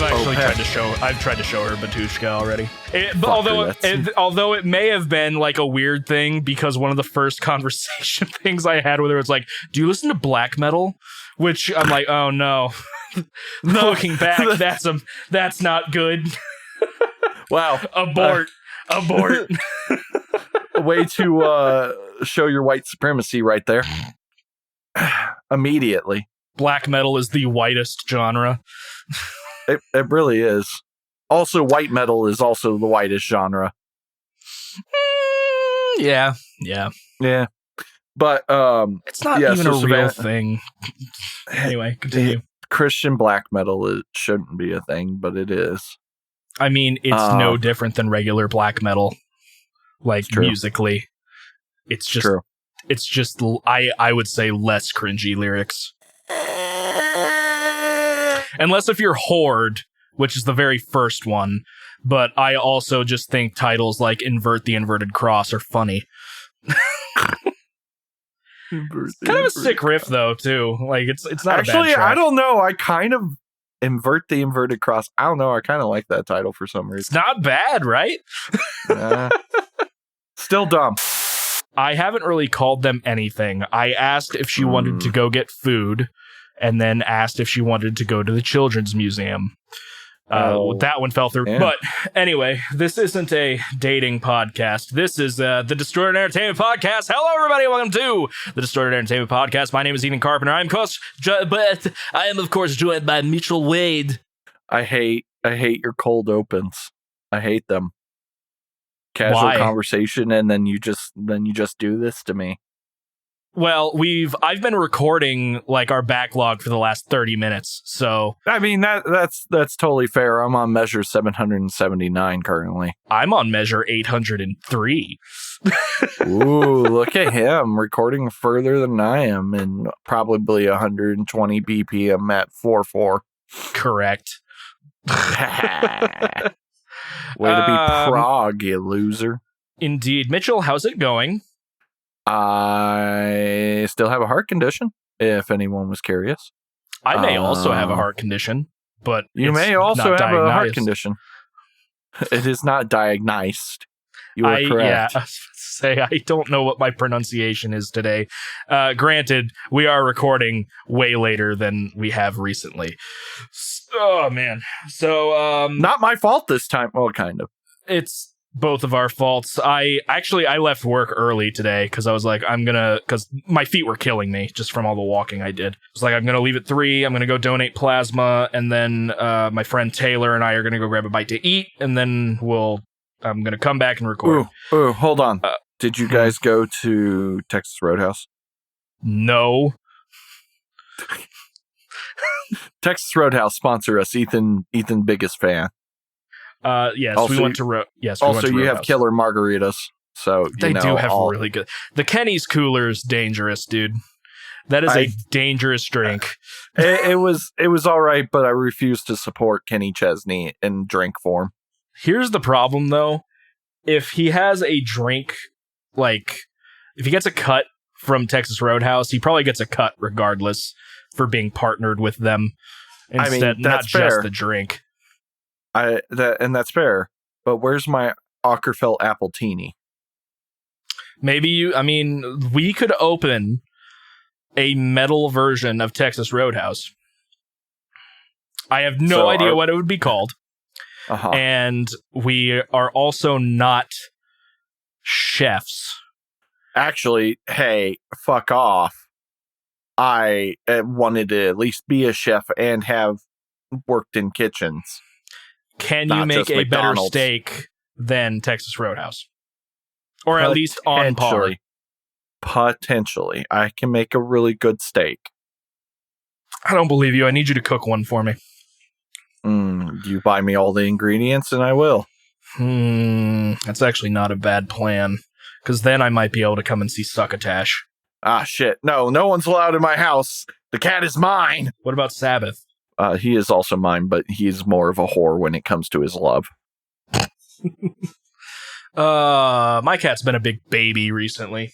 I've tried to show her Batushka already. Although it may have been like a weird thing because one of the first conversation things I had with her was like, "Do you listen to black metal?" Which I'm like, "Oh no." Looking back, that's not good. Wow. Abort. A way to show your white supremacy right there. Immediately. Black metal is the whitest genre. It really is. Also, white metal is also the whitest genre. Yeah. But it's not even a real thing. Anyway, continue. Christian black metal shouldn't be a thing, but it is. I mean, it's no different than regular black metal. Like musically, it's just true. It's just I would say less cringy lyrics. Unless if you're Horde, which is the very first one, but I also just think titles like Invert the Inverted Cross are funny. Kind of a sick riff though, too. Like it's not actually a bad track. I don't know. I kind of Invert the Inverted Cross. I don't know. I kind of like that title for some reason. It's not bad, right? Still dumb. I haven't really called them anything. I asked if she wanted to go get food, and then asked if she wanted to go to the Children's Museum. That one fell through. Yeah. But anyway, this isn't a dating podcast. This is the Distorted Entertainment Podcast. Hello, everybody. Welcome to the Distorted Entertainment Podcast. My name is Ethan Carpenter. I'm but I am, of course, joined by Mitchell Wade. I hate your cold opens. I hate them. Casual conversation, and then you just do this to me. Well, I've been recording like our backlog for the last 30 minutes, so I mean that's totally fair. I'm on measure 779 currently. I'm on measure 803. Ooh, look at him recording further than I am, and probably 120 BPM at 4.4. Correct. Way to be Prague, you loser. Indeed. Mitchell, how's it going? I still have a heart condition, if anyone was curious. I may also have a heart condition, but you may also have a heart condition. It is not diagnosed. You are correct. Yeah, I don't know what my pronunciation is today. Granted, we are recording way later than we have recently. Oh, man. So, not my fault this time. Well, kind of. It's both of our faults. I left work early today because I was like, because my feet were killing me just from all the walking I did. I was like, I'm going to leave at 3. I'm going to go donate plasma. And then my friend Taylor and I are going to go grab a bite to eat. And then I'm going to come back and record. Ooh, hold on. Did you guys go to Texas Roadhouse? No. Texas Roadhouse sponsor us. Ethan, biggest fan. Yes, also, we went to yes. We also, went to you have killer margaritas, so they do have really good. The Kenny's cooler is dangerous, dude. That is a dangerous drink. It was all right, but I refuse to support Kenny Chesney in drink form. Here's the problem, though. If he has a drink, like if he gets a cut from Texas Roadhouse, he probably gets a cut regardless for being partnered with them. Instead, not fair. Just the drink. That's fair. But where's my Akerfeldt Appletini? Maybe we could open a metal version of Texas Roadhouse. I have no idea what it would be called. Uh-huh. And we are also not chefs. Actually, hey, fuck off. I wanted to at least be a chef and have worked in kitchens. Can you make a better steak than Texas Roadhouse? Or at least on par? Potentially. I can make a really good steak. I don't believe you. I need you to cook one for me. You buy me all the ingredients and I will. That's actually not a bad plan. Because then I might be able to come and see Succotash. Ah, shit. No one's allowed in my house. The cat is mine. What about Sabbath? He is also mine, but he's more of a whore when it comes to his love. My cat's been a big baby recently.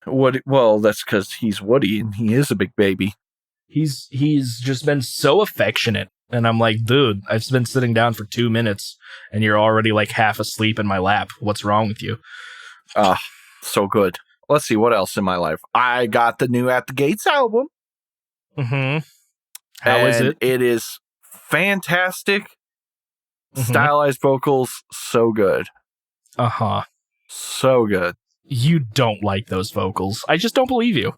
Well, that's because he's Woody, and he is a big baby. He's just been so affectionate And I'm like, dude, I've been sitting down for 2 minutes and you're already like half asleep in my lap. What's wrong with you? So good. Let's see what else in my life. I got the new At the Gates album. Mm-hmm. How is it? It is fantastic. Stylized vocals, so good. Uh-huh. So good. You don't like those vocals. I just don't believe you.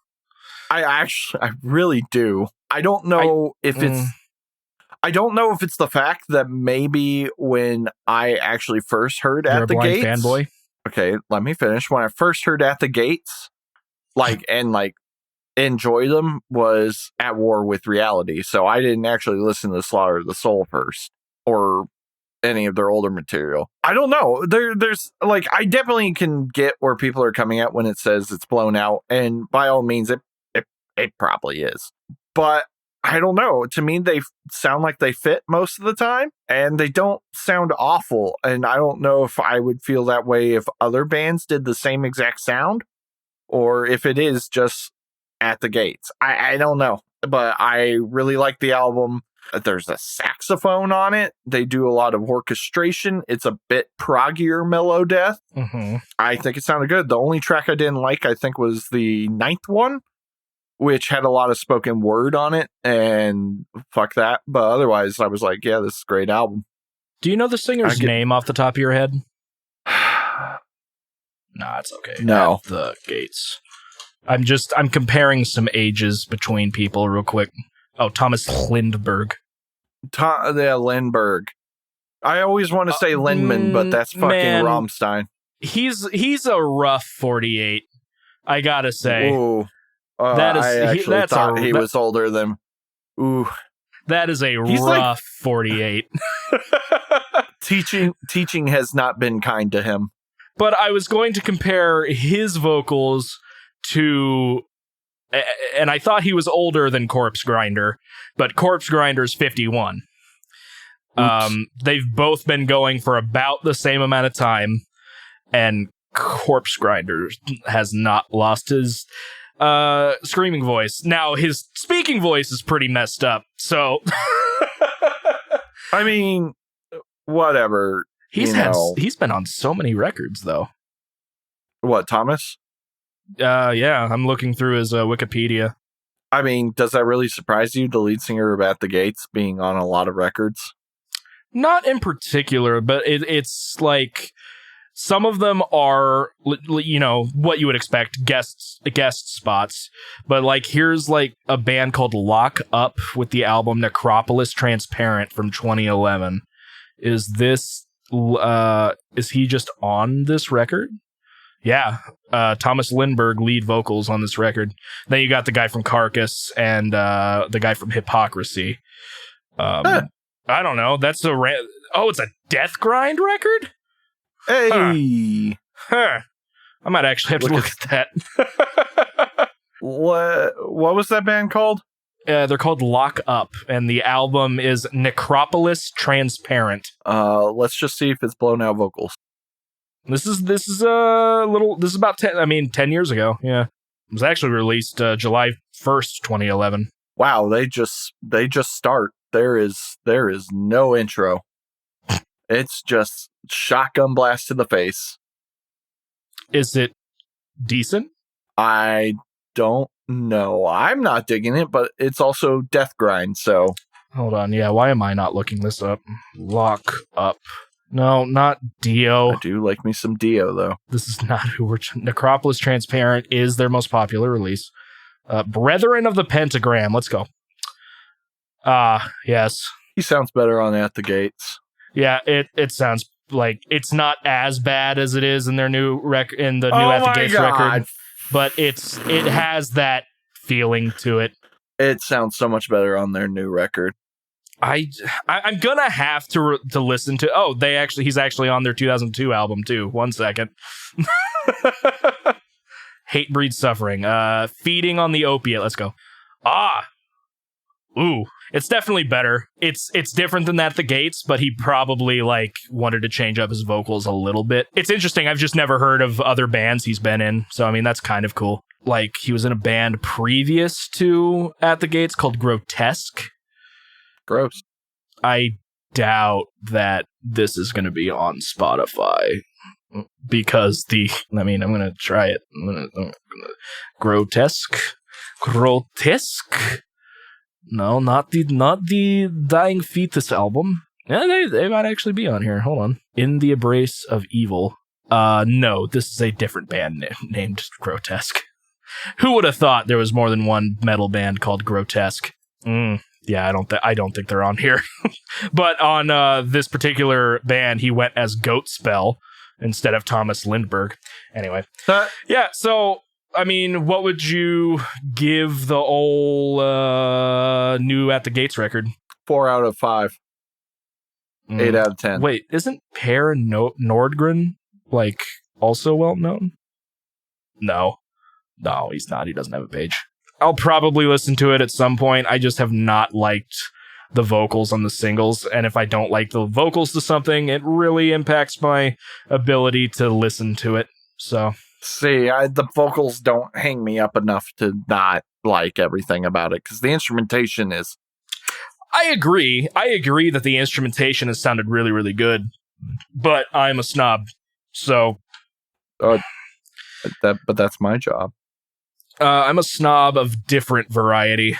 I really do. I don't know if it's... I don't know if it's the fact that maybe when I actually first heard You're At the blind Gates... fanboy? Okay, let me finish. When I first heard At the Gates, enjoy them, was at war with reality. So I didn't actually listen to Slaughter of the Soul first, or any of their older material. I don't know. There's I definitely can get where people are coming at when it says it's blown out, and by all means, it probably is. But I don't know. To me, they sound like they fit most of the time, and they don't sound awful. And I don't know if I would feel that way if other bands did the same exact sound, or if it is just At the Gates. I don't know. But I really like the album. There's a saxophone on it. They do a lot of orchestration. It's a bit proggier mellow death. Mm-hmm. I think it sounded good. The only track I didn't like, I think, was the 9th one, which had a lot of spoken word on it, and fuck that. But otherwise, I was like, yeah, this is a great album. Do you know the singer's name off the top of your head? Nah, it's okay. No. At the Gates. I'm comparing some ages between people real quick. Oh, Tomas Lindberg. Lindberg. I always want to say Lindman, but that's fucking Rammstein. He's a rough 48. I gotta say. Ooh. I thought he was older than... Ooh. That is a rough 48. Teaching has not been kind to him. But I was going to compare his vocals to... And I thought he was older than Corpse Grinder, but Corpse Grinder's 51. They've both been going for about the same amount of time, and Corpse Grinder has not lost his... screaming voice. Now his speaking voice is pretty messed up, so I mean, whatever. He's been on so many records though. What, Thomas? Yeah, I'm looking through his Wikipedia. I mean, does that really surprise you, the lead singer of At the Gates being on a lot of records? Not in particular, but it's like some of them are, you know, what you would expect, guest spots. But like, here's like a band called Lock Up with the album Necropolis Transparent from 2011. Is he just on this record? Yeah. Tomas Lindberg lead vocals on this record. Then you got the guy from Carcass and the guy from Hypocrisy. I don't know. That's it's a Death Grind record? Hey. Huh. I might actually have to look at that. What was that band called? They're called Lock Up, and the album is Necropolis Transparent. Let's just see if it's blown out vocals. This is about 10 years ago. Yeah. It was actually released July 1st, 2011. Wow, they just start. There is no intro. It's just shotgun blast to the face. Is it decent? I don't know. I'm not digging it, but it's also Death Grind, so... Hold on, yeah, why am I not looking this up? Lock Up. No, not Dio. I do like me some Dio, though. This is not who we're... Necropolis Transparent is their most popular release. Brethren of the Pentagram, let's go. Yes. He sounds better on At the Gates. Yeah, it sounds like it's not as bad as it is in their new At the Gates record, but it has that feeling to it. It sounds so much better on their new record. I'm gonna have to listen to. Oh, he's actually on their 2002 album too. 1 second. Hate breeds suffering. Feeding on the opiate. Let's go. Ooh. It's definitely better. It's different than At the Gates, but he probably wanted to change up his vocals a little bit. It's interesting. I've just never heard of other bands he's been in, so I mean that's kind of cool. Like he was in a band previous to At the Gates called Grotesque. Gross. I doubt that this is going to be on Spotify because I'm going to try it. I'm gonna grotesque. No, not the Dying Fetus album. Yeah, they might actually be on here. Hold on. In the Embrace of Evil. No, this is a different band named Grotesque. Who would have thought there was more than one metal band called Grotesque? Yeah, I don't think they're on here. But on this particular band, he went as Goat Spell instead of Tomas Lindberg. Anyway, yeah. So I mean, what would you give the old New at the Gates record? 4 out of 5. 8 out of 10. Wait, isn't Per Nordgren like also well known? No, he's not. He doesn't have a page. I'll probably listen to it at some point. I just have not liked the vocals on the singles, and if I don't like the vocals to something, it really impacts my ability to listen to it. So, see, the vocals don't hang me up enough to not like everything about it, because the instrumentation is... I agree that the instrumentation has sounded really, really good, but I'm a snob, so... but that's my job. I'm a snob of different variety.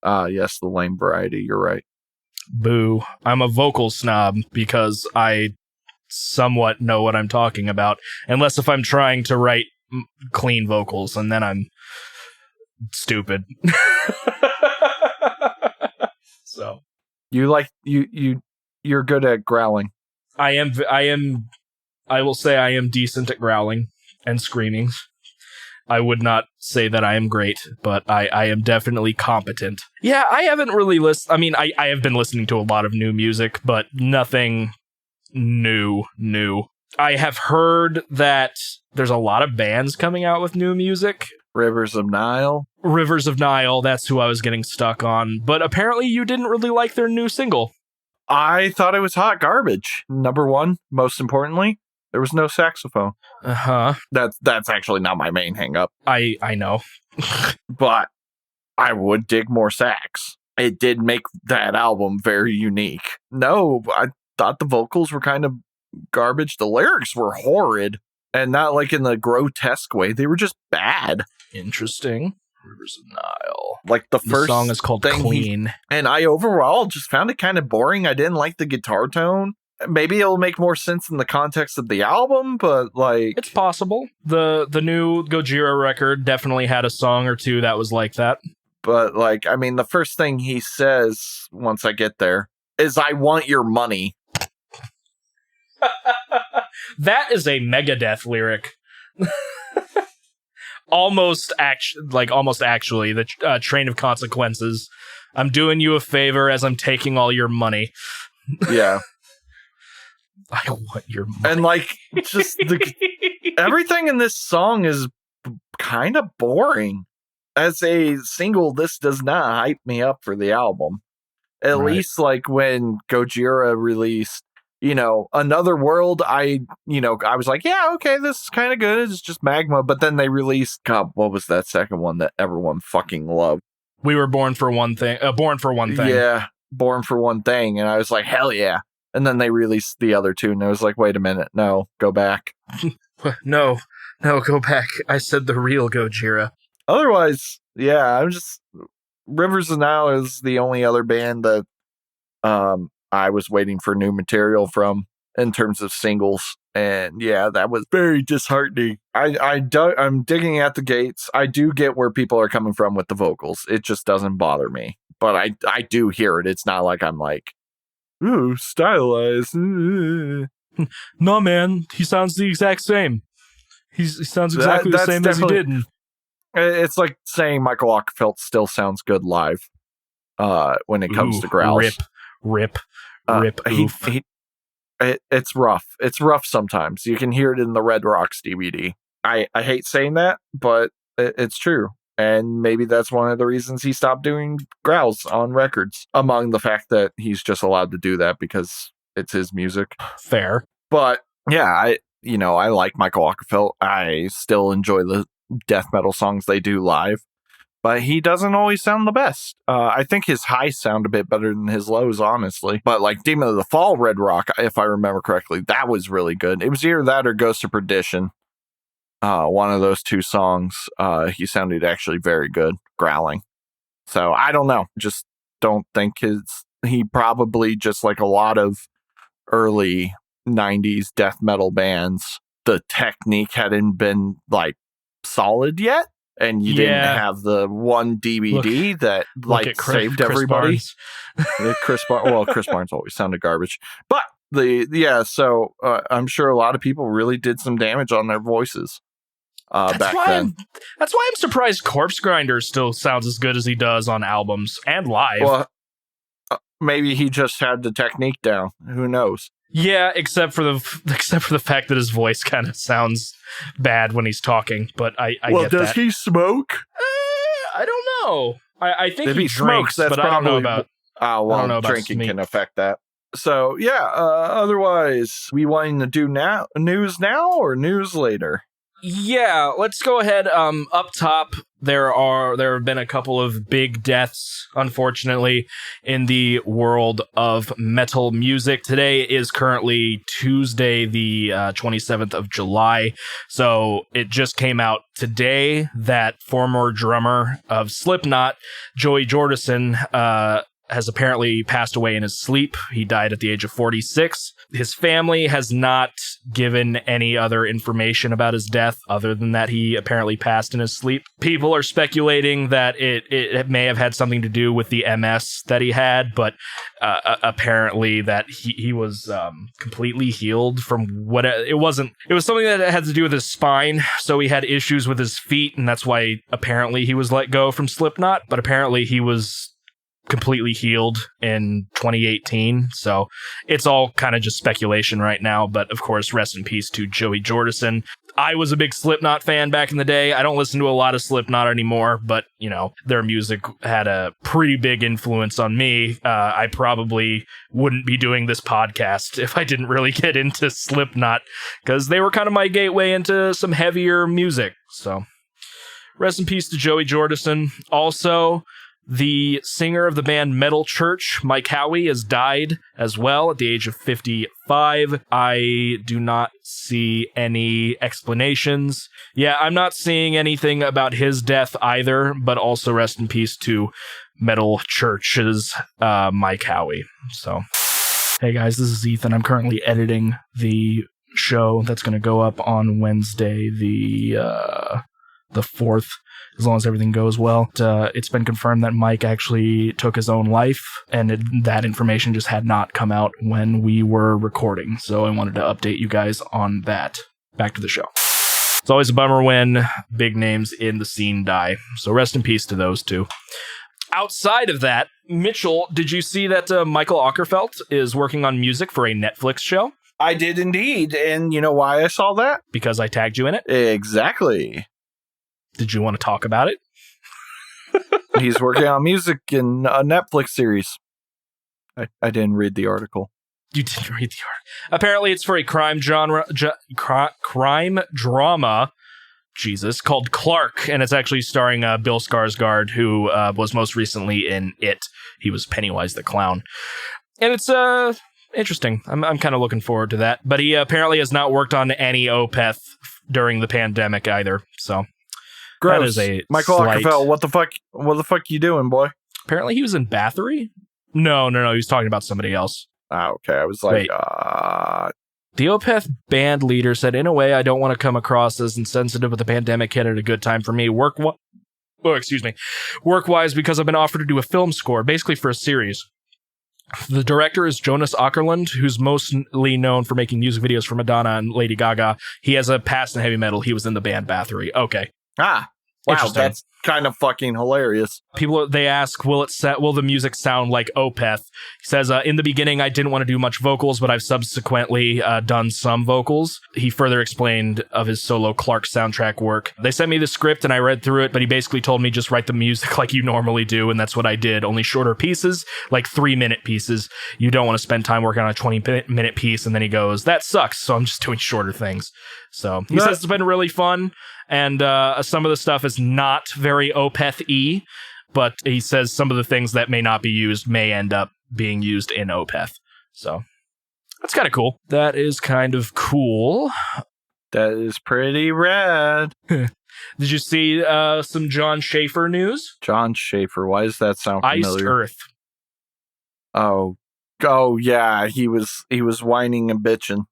Yes, the lame variety, you're right. Boo. I'm a vocal snob because I somewhat know what I'm talking about, unless if I'm trying to write clean vocals, and then I'm stupid. So you're good at growling. I will say I am decent at growling and screaming. I would not say that I am great, but I am definitely competent. Yeah, I haven't really listened. I mean, I have been listening to a lot of new music, but nothing new. I have heard that there's a lot of bands coming out with new music. Rivers of Nile, that's who I was getting stuck on. But apparently you didn't really like their new single. I thought it was hot garbage. Number one, most importantly, there was no saxophone. That's actually not my main hang-up. I know. But I would dig more sax. It did make that album very unique. No, I thought the vocals were kind of garbage. The lyrics were horrid. And not like in the grotesque way. They were just bad. Interesting. Rivers of Nile. Like the first song is called Clean. And I overall just found it kind of boring. I didn't like the guitar tone. Maybe it'll make more sense in the context of the album, but like... It's possible. The new Gojira record definitely had a song or two that was like that. But like, I mean, the first thing he says once I get there is, "I want your money." That is a Megadeth lyric. almost actually, the Train of Consequences. "I'm doing you a favor as I'm taking all your money." Yeah. I want your money. And like, just everything in this song is kind of boring. As a single, this does not hype me up for the album. At least like when Gojira released, Another World, I was like, yeah, okay, this is kind of good. It's just magma. But then they released, God, what was that second one that everyone fucking loved? We Were Born for One Thing. Born for One Thing. Yeah, Born for One Thing. And I was like, hell yeah. And then they released the other two, and I was like, wait a minute, no, go back. No, go back. I said the real Gojira. Otherwise, yeah, Rivers of Nile is the only other band that I was waiting for new material from in terms of singles. And yeah, that was very disheartening. I'm digging at the gates. I do get where people are coming from with the vocals. It just doesn't bother me. But I do hear it. It's not like I'm like, ooh, stylized. No, man, he sounds the exact same. He sounds exactly the same as he did. It's like saying Mikael Akerfeldt still sounds good live when it comes to growls. Rip. It's rough. It's rough sometimes. You can hear it in the Red Rocks DVD. I hate saying that, but it's true. And maybe that's one of the reasons he stopped doing growls on records, among the fact that he's just allowed to do that because it's his music. Fair. But yeah, I like Mikael Akerfeldt. I still enjoy the death metal songs they do live. but he doesn't always sound the best. I think his highs sound a bit better than his lows, honestly. But like Demon of the Fall, Red Rock, if I remember correctly, that was really good. It was either that or Ghost of Perdition. One of those two songs, he sounded actually very good, growling. So I don't know. Just don't think he probably, just like a lot of early 90s death metal bands, the technique hadn't been like solid yet. And you didn't have the one DVD that like saved everybody. Chris Barnes always sounded garbage. But so I'm sure a lot of people really did some damage on their voices back then. That's why I'm surprised Corpse Grinder still sounds as good as he does on albums and live. Well, maybe he just had the technique down. Who knows? Yeah, except for the fact that his voice kind of sounds bad when he's talking. But I get that. Well, does he smoke? I don't know. I think if he smokes, drinks, but I don't know about. Drinking can affect that. So yeah. Otherwise, we wanting to do news now or news later? Yeah, let's go ahead. Up top, there have been a couple of big deaths, unfortunately, in the world of metal music. Today is currently Tuesday, the 27th of July. So it just came out today that former drummer of Slipknot, Joey Jordison, has apparently passed away in his sleep. He died at the age of 46. His family has not given any other information about his death other than that he apparently passed in his sleep. People are speculating that it may have had something to do with the MS that he had, but apparently that he was completely healed from what it wasn't. It was something that had to do with his spine, so he had issues with his feet, and that's why apparently he was let go from Slipknot, but apparently he was completely healed in 2018, so it's all kind of just speculation right now. But of course, rest in peace to Joey Jordison. I was a big Slipknot fan back in the day. I don't listen to a lot of Slipknot anymore, but you know, their music had a pretty big influence on me. I probably wouldn't be doing this podcast if I didn't really get into Slipknot, because they were kind of my gateway into some heavier music. So rest in peace to Joey Jordison. Also, the singer of the band Metal Church, Mike Howe, has died as well at the age of 55. I do not see any explanations. Yeah, I'm not seeing anything about his death either, but also rest in peace to Metal Church's Mike Howe. So, hey guys, this is Ethan. I'm currently editing the show that's going to go up on Wednesday, the 4th. As long as everything goes well. It's been confirmed that Mike actually took his own life, and that information just had not come out when we were recording. So I wanted to update you guys on that. Back to the show. It's always a bummer when big names in the scene die. So rest in peace to those two. Outside of that, Mitchell, did you see that Mikael Akerfeldt is working on music for a Netflix show? I did indeed. And you know why I saw that? Because I tagged you in it? Exactly. Did you want to talk about it? He's working on music in a Netflix series. I didn't read the article. You didn't read the article. Apparently, it's for a crime drama, Jesus, called Clark, and it's actually starring Bill Skarsgård, who was most recently in It. He was Pennywise the Clown. And it's interesting. I'm kind of looking forward to that. But he apparently has not worked on any Opeth during the pandemic either, so... Gross. That is a Mikael Akerfeldt, what the fuck you doing, boy? Apparently he was in Bathory? No, he was talking about somebody else. Okay, I was like, The Opeth band leader said, in a way, I don't want to come across as insensitive, but the pandemic hit at a good time for me. Work-wise, because I've been offered to do a film score, basically for a series. The director is Jonas Åkerlund, who's mostly known for making music videos for Madonna and Lady Gaga. He has a past in heavy metal. He was in the band Bathory. Okay. Wow, that's kind of fucking hilarious. People, they ask, will the music sound like Opeth? He says, in the beginning, I didn't want to do much vocals, but I've subsequently done some vocals. He further explained of his solo Clark soundtrack work. They sent me the script and I read through it, but he basically told me just write the music like you normally do, and that's what I did. Only shorter pieces, like 3-minute pieces. You don't want to spend time working on a 20-minute piece, and then he goes, that sucks, so I'm just doing shorter things. So he says it's been really fun. And some of the stuff is not very very Opeth-y, but he says some of the things that may not be used may end up being used in Opeth. So that's kind of cool. That is kind of cool. That is pretty rad. Did you see some John Schaefer news? John Schaefer. Why does that sound familiar? Iced Earth. Oh, yeah. He was whining and bitching.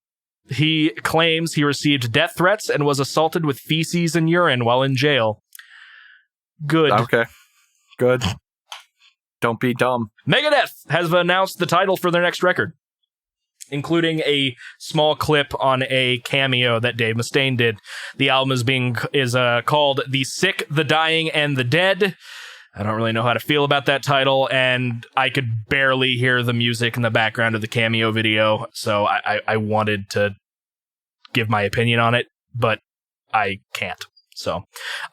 He claims he received death threats and was assaulted with feces and urine while in jail. Good. Okay. Good. Don't be dumb. Megadeth has announced the title for their next record, including a small clip on a cameo that Dave Mustaine did. The album is called The Sick, the Dying, and the Dead. I don't really know how to feel about that title, and I could barely hear the music in the background of the cameo video, so I wanted to give my opinion on it, but I can't. So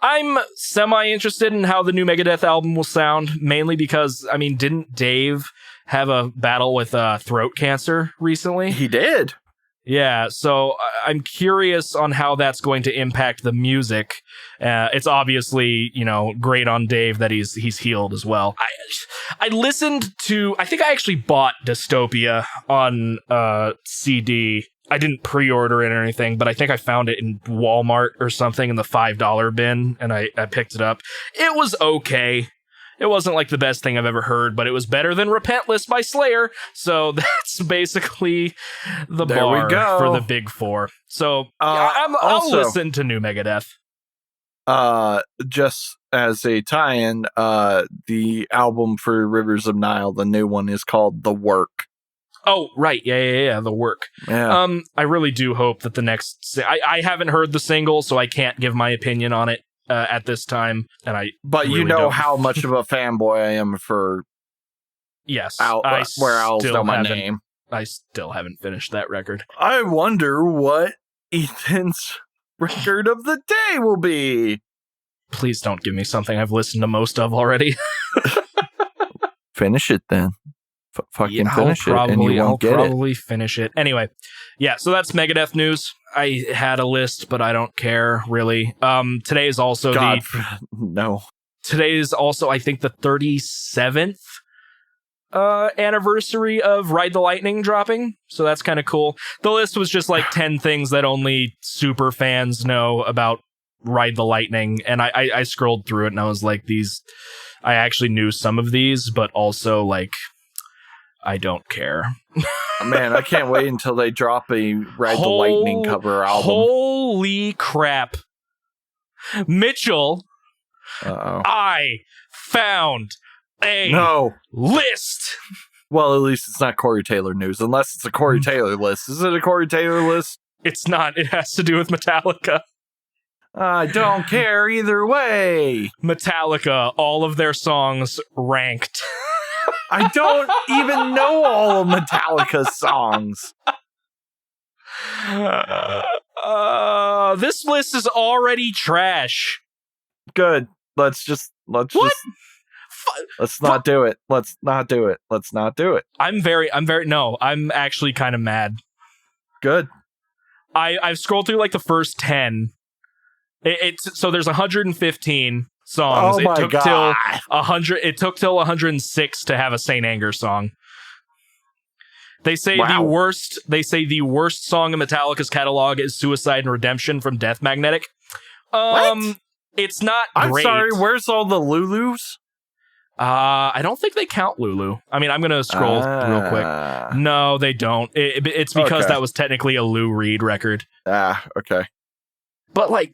I'm semi-interested in how the new Megadeth album will sound, mainly because, I mean, didn't Dave have a battle with throat cancer recently? He did. Yeah, so I'm curious on how that's going to impact the music. It's obviously, great on Dave that he's healed as well. I listened to, I think I actually bought Dystopia on CD. I didn't pre-order it or anything, but I think I found it in Walmart or something in the $5 bin, and I picked it up. It was okay. It wasn't like the best thing I've ever heard, but it was better than Repentless by Slayer. So that's basically the bar for the big four. So I'll listen to new Megadeth. Just as a tie-in, the album for Rivers of Nile, the new one, is called The Work. Oh, right. Yeah. The Work. Yeah. I really do hope that the next... I haven't heard the single, so I can't give my opinion on it. At this time, but really don't. How much of a fanboy I am for where I'll know my name. I still haven't finished that record. I wonder what Ethan's record of the day will be. Please don't give me something I've listened to most of already. Finish it then. Finish it, and you won't get it. I'll probably finish it. Anyway, yeah, so that's Megadeth news. I had a list, but I don't care, really. Today is also Today is also, I think, the 37th anniversary of Ride the Lightning dropping, so that's kind of cool. The list was just like 10 things that only super fans know about Ride the Lightning, and I scrolled through it, and I was like, I actually knew some of these, but also, like, I don't care. Man, I can't wait until they drop a Ride the Lightning cover album. Holy crap. Mitchell, Uh-oh. I found a list. Well, at least it's not Corey Taylor news, unless it's a Corey Taylor list. Is it a Corey Taylor list? It's not. It has to do with Metallica. I don't care either way. Metallica, all of their songs ranked. I don't even know all of Metallica's songs. This list is already trash. Good. Let's not do it. Let's not do it. I'm actually kind of mad. Good. I've scrolled through like the first 10. So there's 115 songs. Oh my God. It took till 106 to have a Saint Anger song. They say the worst song in Metallica's catalog is Suicide and Redemption from Death Magnetic. What? It's not I'm great. sorry, where's all the Lulus? I don't think they count Lulu. I mean, I'm going to scroll real quick. No, they don't. It's because that was technically a Lou Reed record. Okay. But like,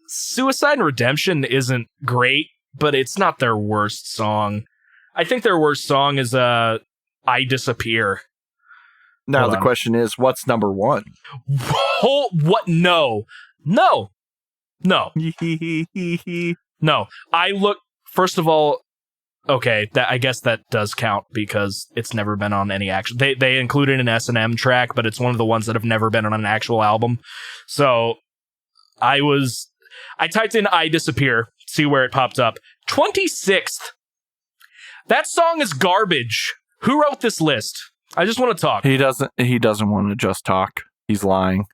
Suicide and Redemption isn't great, but it's not their worst song. I think their worst song is I Disappear. Now the question is, what's number one? What? No. I look, first of all, okay, I guess that does count because it's never been on any actual. They included an S&M track, but it's one of the ones that have never been on an actual album. So I typed in I Disappear, see where it popped up. 26th. That song is garbage. Who wrote this list? I just want to talk. He doesn't want to just talk. He's lying.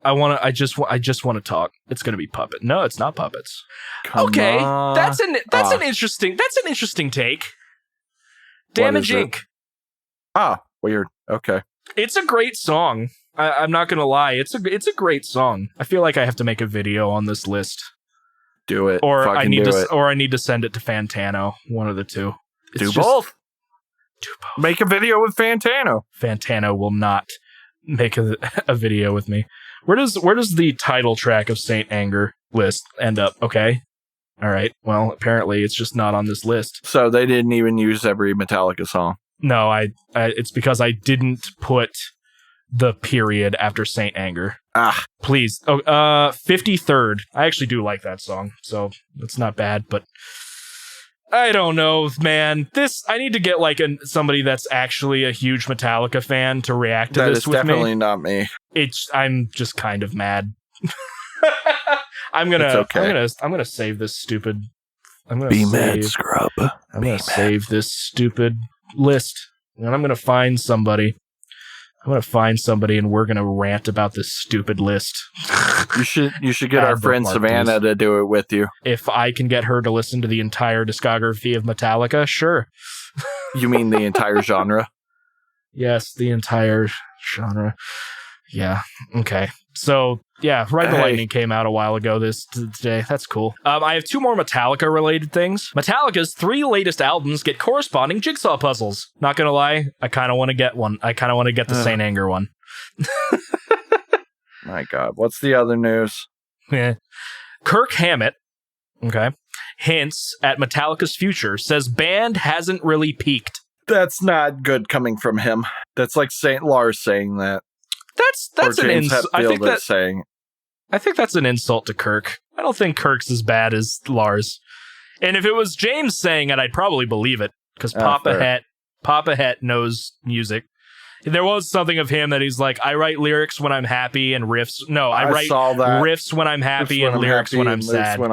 I just want to talk. It's gonna be puppet. No, it's not puppets. Come on. That's an interesting take. Damage Inc. Weird. Okay. It's a great song. I'm not gonna lie. It's a great song. I feel like I have to make a video on this list. Do it. Or I need to send it to Fantano. One of the two. Do both. Make a video with Fantano. Fantano will not make a video with me. Where does the title track of Saint Anger list end up? Okay. All right. Well, apparently it's just not on this list. So they didn't even use every Metallica song. No, it's because I didn't put the period after Saint Anger. Please. 53rd. I actually do like that song, so it's not bad, but I don't know, man. I need to get like somebody that's actually a huge Metallica fan to react to this with me. That is definitely not me. I'm just kind of mad. I'm gonna save this stupid. Mad, scrub. I'm gonna save this stupid list, and I'm gonna find somebody. And we're gonna rant about this stupid list. You should get our friend Savannah to do it with you. If I can get her to listen to the entire discography of Metallica, sure. You mean the entire genre? Yes, the entire genre. Yeah. Okay. So yeah, Ride the Lightning came out a while ago today. That's cool. I have 2 more Metallica related things. Metallica's 3 latest albums get corresponding jigsaw puzzles. Not gonna lie, I kind of want to get one. I kind of want to get the Saint Anger one. My God, what's the other news? Yeah. Kirk Hammett, hints at Metallica's future, says band hasn't really peaked. That's not good coming from him. That's like St. Lars saying that. That's an insult. I think that's an insult to Kirk. I don't think Kirk's as bad as Lars. And if it was James saying it, I'd probably believe it because Papa Het knows music. There was something of him that he's like, I write lyrics when I'm happy and riffs. No, I write riffs when I'm happy and lyrics when I'm sad. When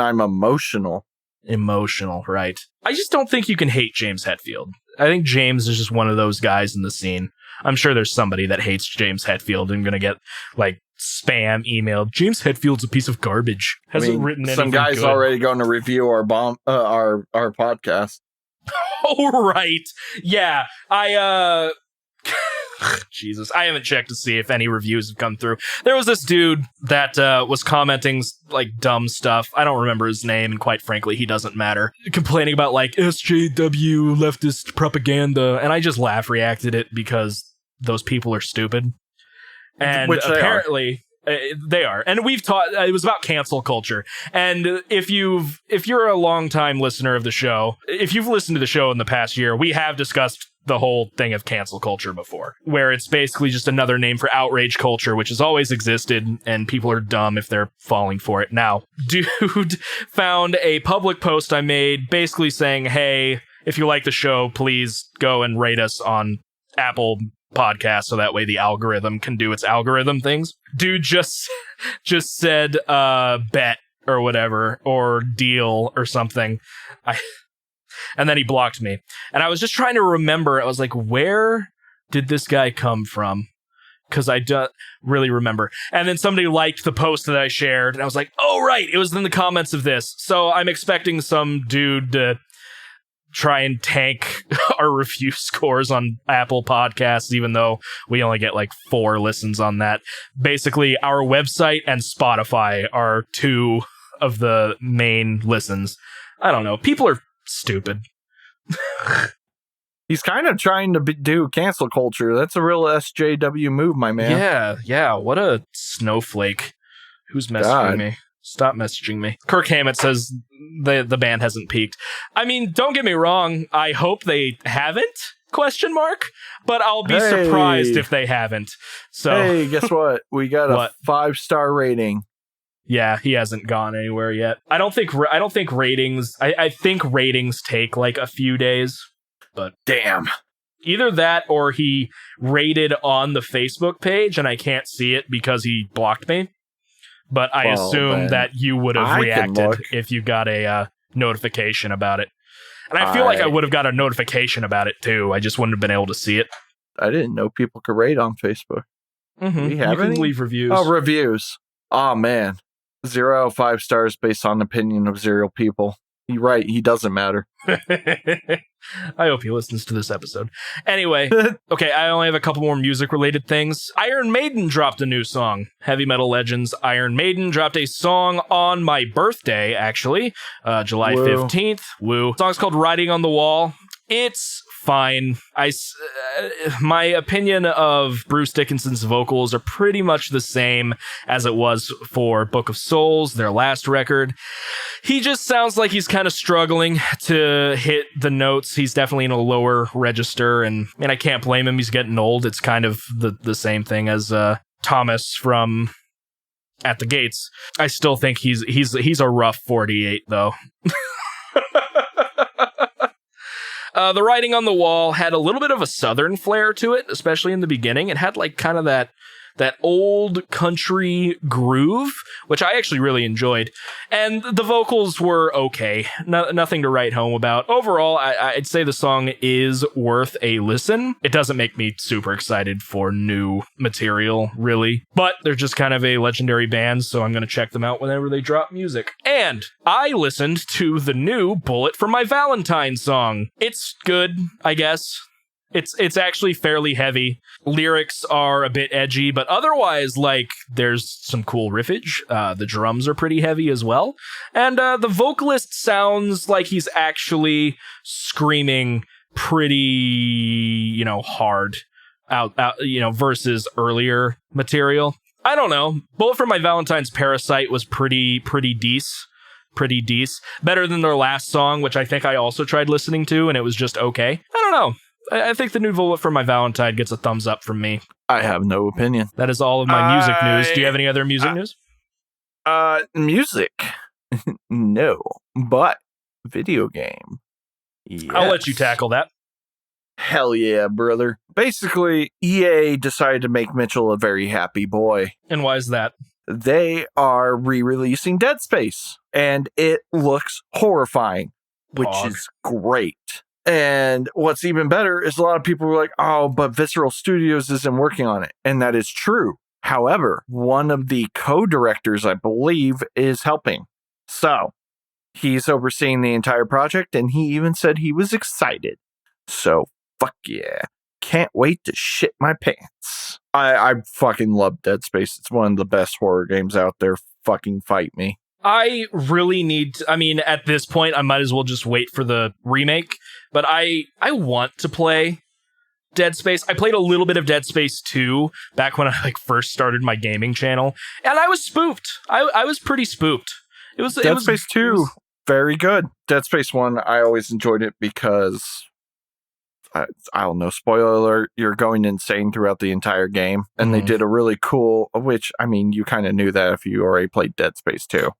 I'm emotional. Emotional, right. I just don't think you can hate James Hetfield. I think James is just one of those guys in the scene. I'm sure there's somebody that hates James Hetfield and gonna get like spam email. James Hetfield's a piece of garbage. Hasn't written anything some guy's good. Already going to review our podcast. Oh right, yeah. Jesus, I haven't checked to see if any reviews have come through. There was this dude that was commenting like dumb stuff. I don't remember his name, and quite frankly, he doesn't matter. Complaining about like SJW leftist propaganda, and I just laugh reacted it because those people are stupid. And which apparently they are. And we've taught it was about cancel culture. And if you're a longtime listener of the show, if you've listened to the show in the past year, we have discussed the whole thing of cancel culture before, where it's basically just another name for outrage culture, which has always existed, and people are dumb if they're falling for it. Now, dude found a public post I made basically saying, hey, if you like the show, please go and rate us on Apple Podcasts so that way the algorithm can do its algorithm things. Dude just said bet or whatever, or deal or something. And then he blocked me. And I was just trying to remember. I was like, where did this guy come from? Because I don't really remember. And then somebody liked the post that I shared. And I was like, oh, right. It was in the comments of this. So I'm expecting some dude to try and tank our review scores on Apple Podcasts, even though we only get like 4 listens on that. Basically, our website and Spotify are 2 of the main listens. I don't know. People are stupid. He's kind of trying to do cancel culture. That's a real SJW move, my man. Yeah. What a snowflake. Who's messaging me? Stop messaging me. Kirk Hammett says the band hasn't peaked. I mean, don't get me wrong. I hope they haven't, ? But I'll be surprised if they haven't. So, hey, guess what? We got a 5-star rating. Yeah, he hasn't gone anywhere yet. I don't think ratings. I think ratings take like a few days. But damn, either that or he rated on the Facebook page and I can't see it because he blocked me. But I assume that you would have reacted if you got a notification about it. And I feel like I would have got a notification about it too. I just wouldn't have been able to see it. I didn't know people could rate on Facebook. Mm-hmm. We have you can any? leave reviews. Oh, reviews. Oh, man. 0 out of 5 stars based on opinion of 0 people. You're right. He doesn't matter. I hope he listens to this episode. Anyway, okay, I only have a couple more music-related things. Iron Maiden dropped a new song. Heavy Metal Legends Iron Maiden dropped a song on my birthday, actually, July 15th. Woo. The song's called Riding on the Wall. It's fine. My opinion of Bruce Dickinson's vocals are pretty much the same as it was for Book of Souls, their last record. He just sounds like he's kind of struggling to hit the notes. He's definitely in a lower register, and I can't blame him. He's getting old. It's kind of the same thing as Thomas from At the Gates. I still think he's a rough 48, though. The Writing on the Wall had a little bit of a southern flair to it, especially in the beginning. It had like kind of that old country groove, which I actually really enjoyed. And the vocals were okay. Nothing to write home about. Overall, I'd say the song is worth a listen. It doesn't make me super excited for new material, really. But they're just kind of a legendary band, so I'm going to check them out whenever they drop music. And I listened to the new Bullet for My Valentine song. It's good, I guess. It's actually fairly heavy. Lyrics are a bit edgy, but otherwise, like, there's some cool riffage. The drums are pretty heavy as well. And the vocalist sounds like he's actually screaming pretty, hard out, versus earlier material. I don't know. Bullet for My Valentine's Parasite was pretty decent. Better than their last song, which I think I also tried listening to, and it was just okay. I don't know. I think the new Bullet for My Valentine gets a thumbs up from me. I have no opinion. That is all of my music news. Do you have any other music news? Music. No. But video game. Yes. I'll let you tackle that. Hell yeah, brother. Basically, EA decided to make Mitchell a very happy boy. And why is that? They are re-releasing Dead Space, and it looks horrifying, which is great. And what's even better is a lot of people were like, oh, but Visceral Studios isn't working on it. And that is true. However, one of the co-directors, I believe, is helping. So he's overseeing the entire project, and he even said he was excited. So fuck yeah. Can't wait to shit my pants. I fucking love Dead Space. It's one of the best horror games out there. Fucking fight me. I really need to, at this point, I might as well just wait for the remake, but I want to play Dead Space. I played a little bit of Dead Space 2 back when I first started my gaming channel, and I was spooked. I was pretty spooked. Dead Space 2, very good. Dead Space 1, I always enjoyed it because, I don't know, spoiler alert, you're going insane throughout the entire game, and they did a really cool, which, you kind of knew that if you already played Dead Space 2.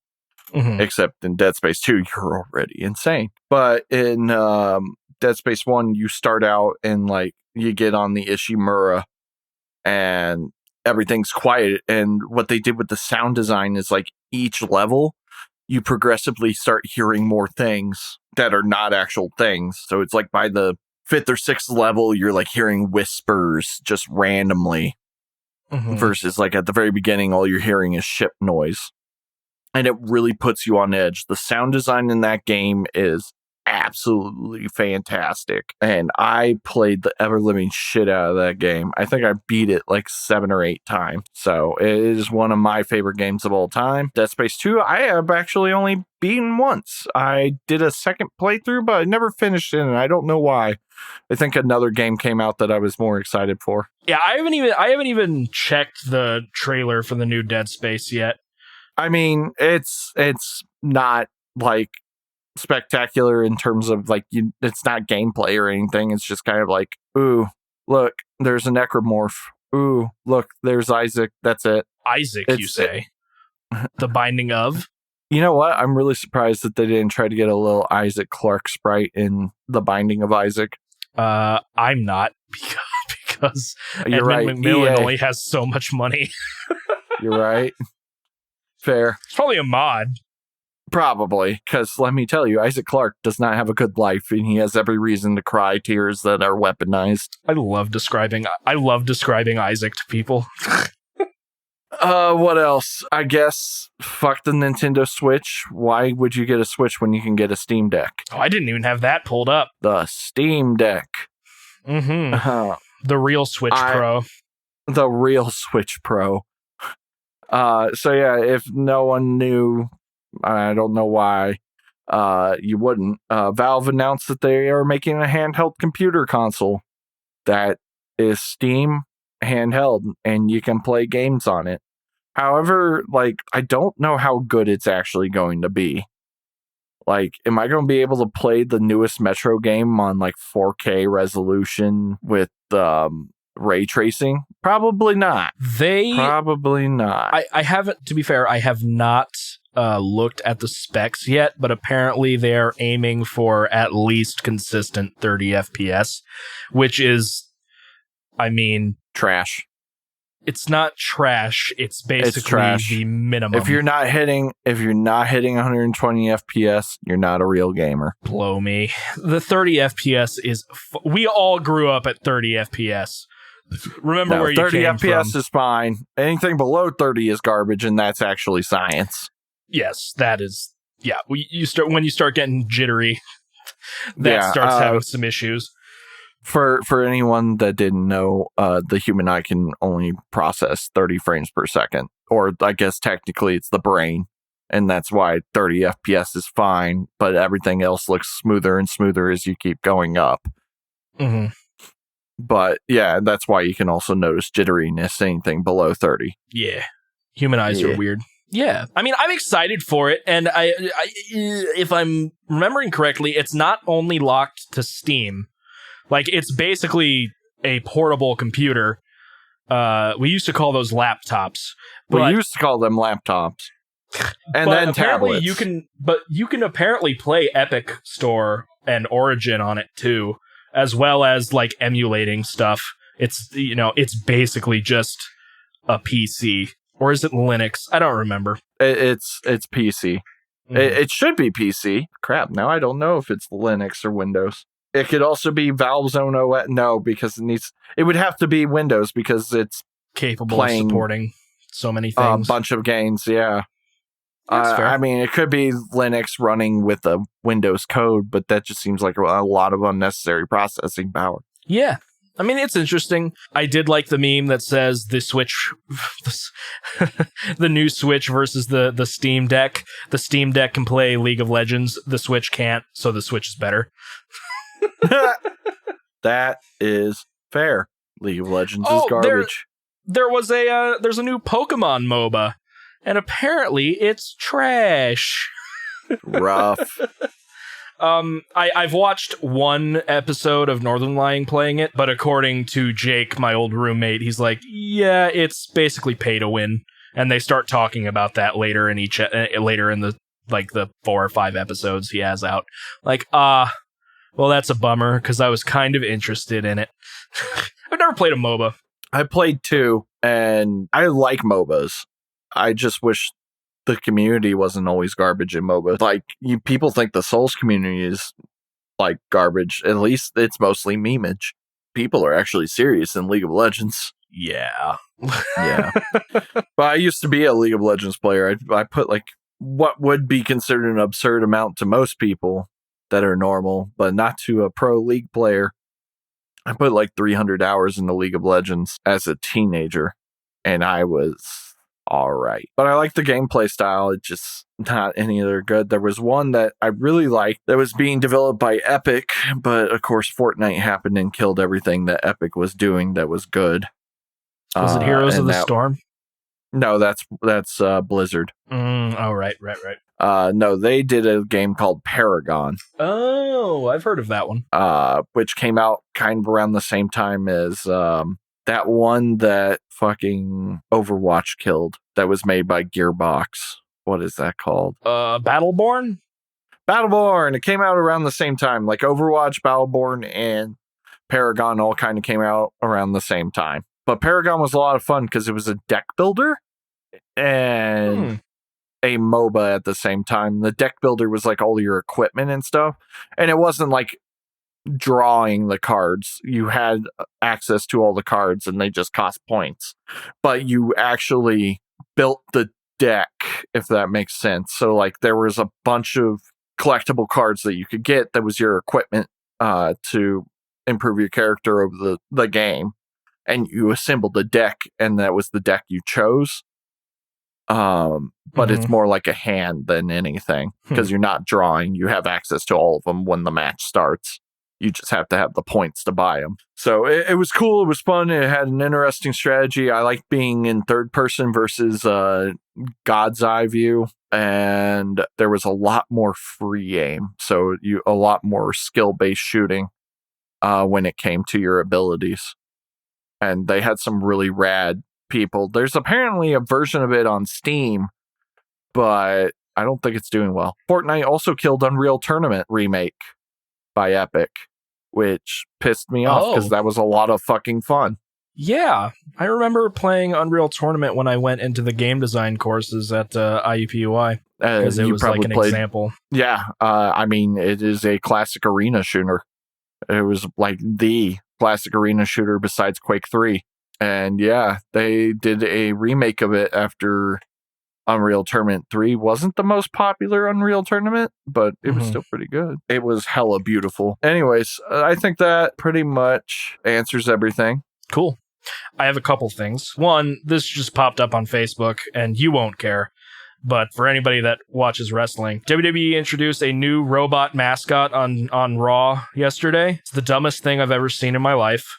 Mm-hmm. Except in Dead Space 2, you're already insane. But in Dead Space 1, you start out and you get on the Ishimura and everything's quiet. And what they did with the sound design is each level, you progressively start hearing more things that are not actual things. So it's by the 5th or 6th level, you're hearing whispers just randomly. Mm-hmm. Versus at the very beginning, all you're hearing is ship noise. And it really puts you on edge. The sound design in that game is absolutely fantastic. And I played the ever-living shit out of that game. I think I beat it 7 or 8 times. So it is one of my favorite games of all time. Dead Space 2, I have actually only beaten once. I did a second playthrough, but I never finished it, and I don't know why. I think another game came out that I was more excited for. Yeah, I haven't even checked the trailer for the new Dead Space yet. It's not spectacular in terms of it's not gameplay or anything. It's just kind of ooh, look, there's a necromorph. Ooh, look, there's Isaac. That's it. Isaac, you say? The Binding of? You know what? I'm really surprised that they didn't try to get a little Isaac Clarke sprite in The Binding of Isaac. I'm not, because You're Edmund right. McMillan EA. only has so much money. You're right. Fair. It's probably a mod. Probably, because let me tell you, Isaac Clarke does not have a good life, and he has every reason to cry tears that are weaponized. I love describing Isaac to people. What else? I guess fuck the Nintendo Switch. Why would you get a Switch when you can get a Steam Deck? Oh, I didn't even have that pulled up. The Steam Deck. Mm-hmm. The real Switch Pro. The real Switch Pro. So yeah, if no one knew, I don't know why you wouldn't. Valve announced that they are making a handheld computer console that is Steam handheld, and you can play games on it. However, like, I don't know how good it's actually going to be. Like, am I going to be able to play the newest Metro game on like 4K resolution with ray tracing? Probably not. Probably not. I haven't, to be fair, I have not looked at the specs yet, but apparently they're aiming for at least consistent 30 FPS, which is, I mean, trash. It's not trash. It's basically the minimum. If you're not hitting 120 FPS, you're not a real gamer. Blow me. The 30 FPS is... we all grew up at 30 FPS. Remember where you came from. 30 FPS is fine. Anything below 30 is garbage, and that's actually science. Yes, that is... yeah, when you start getting jittery, that starts having some issues. For anyone that didn't know, the human eye can only process 30 frames per second. Or I guess technically it's the brain. And that's why 30 FPS is fine, but everything else looks smoother and smoother as you keep going up. Mm-hmm. But yeah, that's why you can also notice jitteriness, anything below 30. Yeah. Human eyes are weird. Yeah. I mean, I'm excited for it. And I if I'm remembering correctly, it's not only locked to Steam. Like, it's basically a portable computer. We used to call those laptops. We used to call them laptops. And then tablets. You can apparently play Epic Store and Origin on it, too, as well as, like, emulating stuff. It's, it's basically just a PC. Or is it Linux? I don't remember. It's PC. Mm-hmm. It should be PC. Crap, now I don't know if it's Linux or Windows. It could also be Valve's own OS. No, because it would have to be Windows because it's capable of supporting so many things. A bunch of games, yeah. I mean, it could be Linux running with a Windows code, but that just seems like a lot of unnecessary processing power. Yeah. I mean, it's interesting. I did like the meme that says the Switch, the new Switch versus the Steam Deck. The Steam Deck can play League of Legends. The Switch can't, so the Switch is better. That is fair. League of Legends is garbage. There's a new Pokemon MOBA, and apparently it's trash. Rough. I've watched one episode of Northern Lion playing it, but according to Jake, my old roommate, he's like, yeah, it's basically pay to win, and they start talking about that later in the 4 or 5 episodes he has out. Like, well, that's a bummer, because I was kind of interested in it. I've never played a MOBA. I played 2, and I like MOBAs. I just wish the community wasn't always garbage in MOBA. Like, people think the Souls community is, like, garbage. At least it's mostly memeage. People are actually serious in League of Legends. Yeah. Yeah. But I used to be a League of Legends player. I put, like, what would be considered an absurd amount to most people that are normal, but not to a pro League player. I put like 300 hours into League of Legends as a teenager, and I was all right. But I like the gameplay style. It's just not any other good. There was one that I really liked that was being developed by Epic, but of course Fortnite happened and killed everything that Epic was doing that was good. Was it Heroes of the Storm? No, that's Blizzard. Right. No, they did a game called Paragon. Oh, I've heard of that one. Which came out kind of around the same time as that one that fucking Overwatch killed. That was made by Gearbox. What is that called? Battleborn? Battleborn! It came out around the same time. Like Overwatch, Battleborn, and Paragon all kind of came out around the same time. But Paragon was a lot of fun because it was a deck builder. And a MOBA at the same time. The deck builder was like all your equipment and stuff. And it wasn't like drawing the cards. You had access to all the cards and they just cost points. But you actually built the deck, if that makes sense. So like there was a bunch of collectible cards that you could get that was your equipment to improve your character over the game. And you assembled the deck, and that was the deck you chose. But it's more like a hand than anything, because you're not drawing. You have access to all of them when the match starts. You just have to have the points to buy them. So it was cool. It was fun. It had an interesting strategy. I liked being in third person versus God's eye view. And there was a lot more free aim. So a lot more skill-based shooting when it came to your abilities. And they had some really rad people. There's apparently a version of it on Steam, but I don't think it's doing well. Fortnite also killed Unreal Tournament remake by Epic, which pissed me off because that was a lot of fucking fun. Yeah, I remember playing Unreal Tournament when I went into the game design courses at IUPUI, because it was like an example. Yeah, I mean, it is a classic arena shooter. It was like the classic arena shooter besides Quake 3. And yeah, they did a remake of it after Unreal Tournament 3 wasn't the most popular Unreal Tournament, but it was still pretty good. It was hella beautiful. Anyways, I think that pretty much answers everything. Cool. I have a couple things. One, this just popped up on Facebook, and you won't care. But for anybody that watches wrestling, WWE introduced a new robot mascot on Raw yesterday. It's the dumbest thing I've ever seen in my life.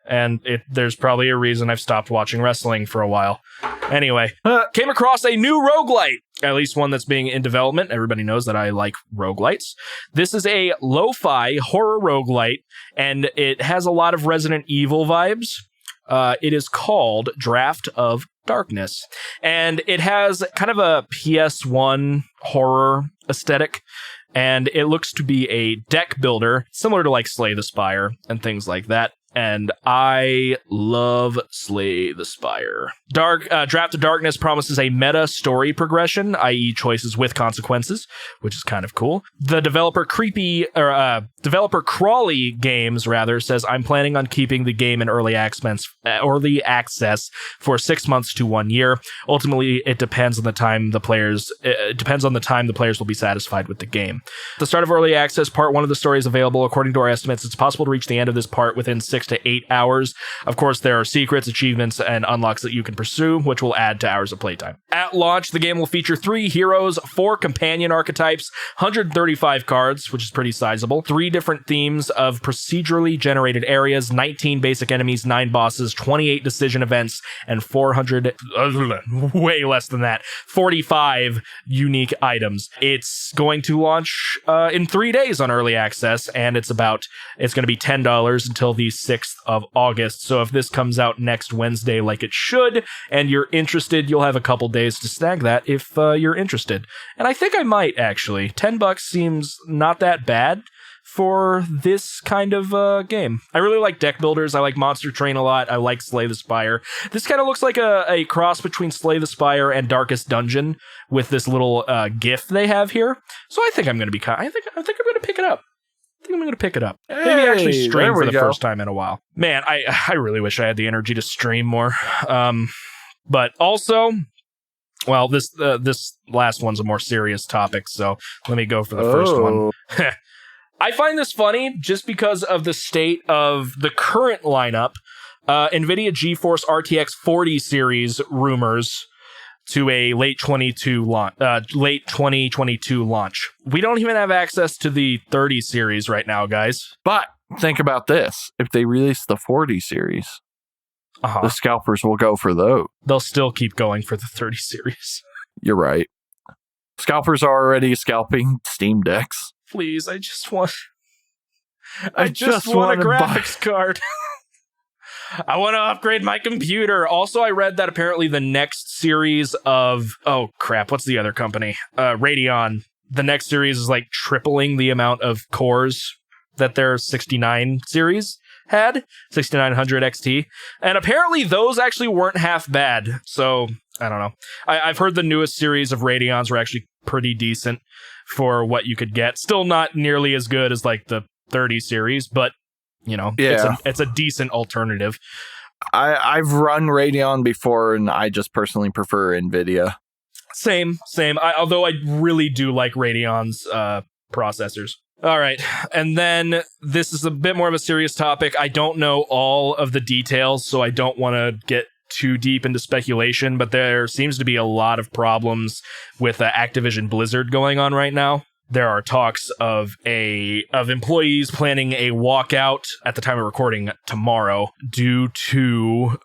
And there's probably a reason I've stopped watching wrestling for a while. Anyway, came across a new roguelite, at least one that's being in development. Everybody knows that I like roguelites. This is a lo-fi horror roguelite, and it has a lot of Resident Evil vibes. It is called Draft of Darkness, and it has kind of a PS1 horror aesthetic, and it looks to be a deck builder, similar to like Slay the Spire and things like that. And I love Slay the Spire. Draft of Darkness promises a meta story progression, i.e. choices with consequences, which is kind of cool. The developer Crawley Games says, I'm planning on keeping the game in early access for 6 months to 1 year. Ultimately, it depends on the time the players will be satisfied with the game. The start of early access, part 1 of the story is available. According to our estimates, it's possible to reach the end of this part within 6 to 8 hours. Of course, there are secrets, achievements, and unlocks that you can pursue, which will add to hours of playtime. At launch, the game will feature 3 heroes, 4 companion archetypes, 135 cards, which is pretty sizable, 3 different themes of procedurally generated areas, 19 basic enemies, 9 bosses, 28 decision events, and 400, way less than that, 45 unique items. It's going to launch in 3 days on early access, and it's going to be $10 until the 6th of August. So if this comes out next Wednesday like it should, and you're interested, you'll have a couple days to snag that if you're interested. And I think I might, actually. $10 seems not that bad for this kind of game. I really like deck builders. I like Monster Train a lot. I like Slay the Spire. This kind of looks like a cross between Slay the Spire and Darkest Dungeon with this little GIF they have here. So I think I'm going to be I think I'm going to pick it up. Maybe actually stream for the first time in a while. Man, I really wish I had the energy to stream more. But also, well, this last one's a more serious topic, so let me go for the first one. I find this funny just because of the state of the current lineup. NVIDIA GeForce RTX 40 series rumors to a late 2022 launch. We don't even have access to the 30 series right now, guys. But think about this. If they release the 40 series, the scalpers will go for those. They'll still keep going for the 30 series. You're right. Scalpers are already scalping Steam Decks. Please, I just want a graphics card. I want to upgrade my computer. Also, I read that apparently the next series of... Oh, crap. What's the other company? Radeon. The next series is like tripling the amount of cores that their 69 series had. 6900 XT. And apparently those actually weren't half bad. So I don't know. I've heard the newest series of Radeons were actually pretty decent for what you could get. Still not nearly as good as like the 30 series, but it's a decent alternative. I've run Radeon before, and I just personally prefer NVIDIA. Same. Although I really do like Radeon's processors. All right. And then this is a bit more of a serious topic. I don't know all of the details, so I don't want to get too deep into speculation, but there seems to be a lot of problems with Activision Blizzard going on right now. There are talks of employees planning a walkout at the time of recording tomorrow due to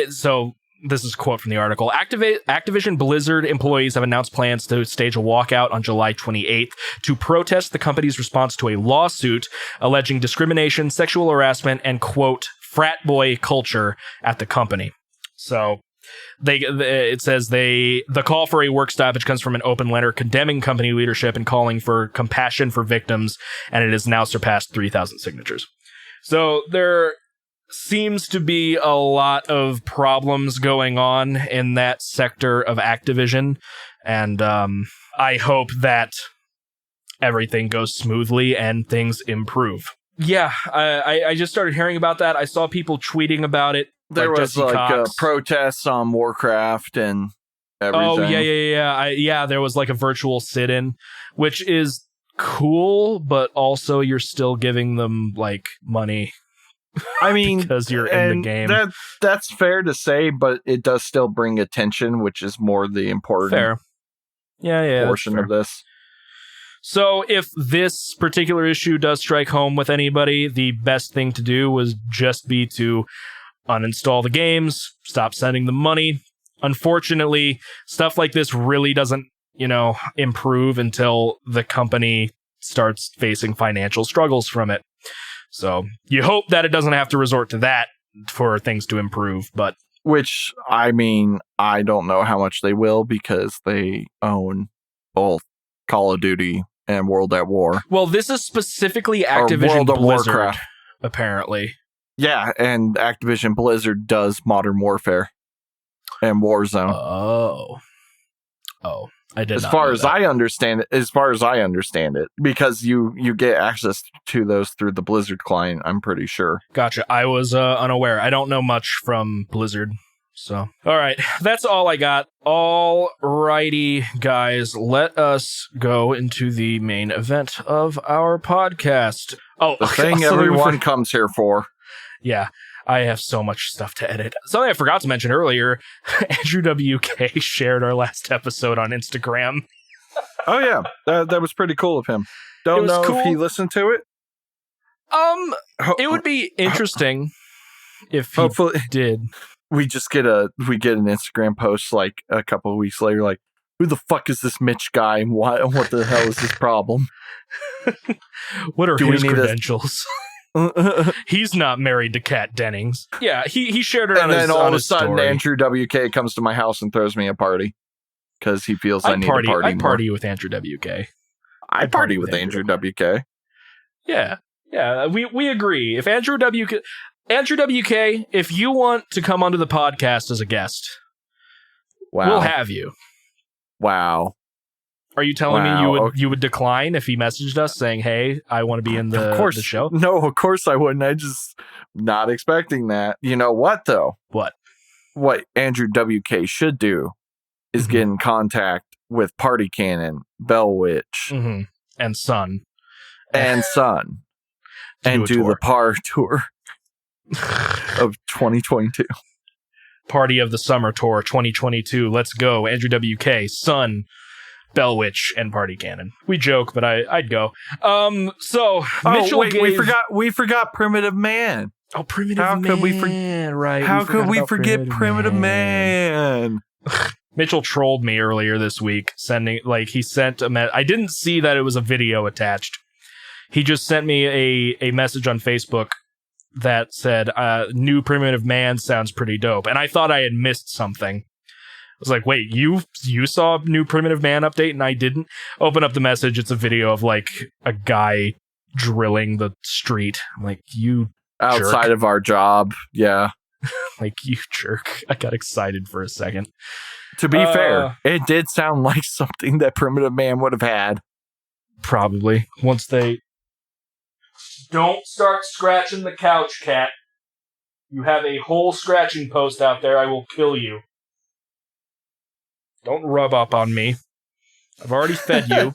so this is a quote from the article. Activision Blizzard employees have announced plans to stage a walkout on July 28th to protest the company's response to a lawsuit alleging discrimination, sexual harassment, and, quote, frat boy culture at the company. So it says the call for a work stoppage comes from an open letter condemning company leadership and calling for compassion for victims, and it has now surpassed 3,000 signatures. So there seems to be a lot of problems going on in that sector of Activision, and I hope that everything goes smoothly and things improve. Yeah, I just started hearing about that. I saw people tweeting about it. There was protests on Warcraft and everything. Oh, yeah. There was like a virtual sit-in, which is cool, but also you're still giving them like money. I mean, because you're in the game. That's fair to say, but it does still bring attention, which is more the important portion of this. So if this particular issue does strike home with anybody, the best thing to do was just be to uninstall the games, stop sending them money. Unfortunately, stuff like this really doesn't, improve until the company starts facing financial struggles from it. So you hope that it doesn't have to resort to that for things to improve, but... Which, I mean, I don't know how much they will because they own both Call of Duty and World at War. Well, this is specifically Activision Blizzard, Warcraft. Apparently. Yeah, and Activision Blizzard does Modern Warfare and Warzone. Oh, I did. As far as I understand it, because you get access to those through the Blizzard client, I'm pretty sure. Gotcha. I was unaware. I don't know much from Blizzard. So, all right, that's all I got. All righty, guys, let us go into the main event of our podcast. Oh, the thing everyone comes here for. Yeah, I have so much stuff to edit. Something I forgot to mention earlier, Andrew WK shared our last episode on Instagram. Oh, yeah, that was pretty cool of him. Don't know if he listened to it. It would be interesting if he did. We get an Instagram post like a couple of weeks later, like, who the fuck is this Mitch guy? And what the hell is his problem? What are his credentials? He's not married to Kat Dennings. Yeah, he shared it on his story. And then all of a sudden, Andrew WK comes to my house and throws me a party because he feels I need to party more. I party with Andrew WK. I party with Andrew WK. Yeah, we agree. If Andrew WK, if you want to come onto the podcast as a guest, we'll have you. Wow. Are you telling me you would decline if he messaged us saying, "Hey, I want to be in the show"? No, of course I wouldn't. I just not expecting that. You know what though? What Andrew WK should do is get in contact with Party Cannon, Bell Witch, and Son, and do the PAR tour of 2022. Party of the Summer Tour 2022. Let's go, Andrew WK, Son, Bell Witch, and Party Cannon. We joke, but I'd go. So Mitchell we forgot Primitive Man. Oh, Primitive Man. How could we forget? How could we forget Primitive Man? Mitchell trolled me earlier this week, he sent a I didn't see that it was a video attached. He just sent me a message on Facebook that said, new Primitive Man sounds pretty dope. And I thought I had missed something. I was like, wait, you saw a new Primitive Man update and I didn't? Open up the message. It's a video of like a guy drilling the street. I'm like, you outside jerk. Of our job. Yeah. Like, you jerk. I got excited for a second. To be fair, it did sound like something that Primitive Man would have had. Probably. Once they... Don't start scratching the couch, cat. You have a whole scratching post out there. I will kill you. Don't rub up on me. I've already fed you.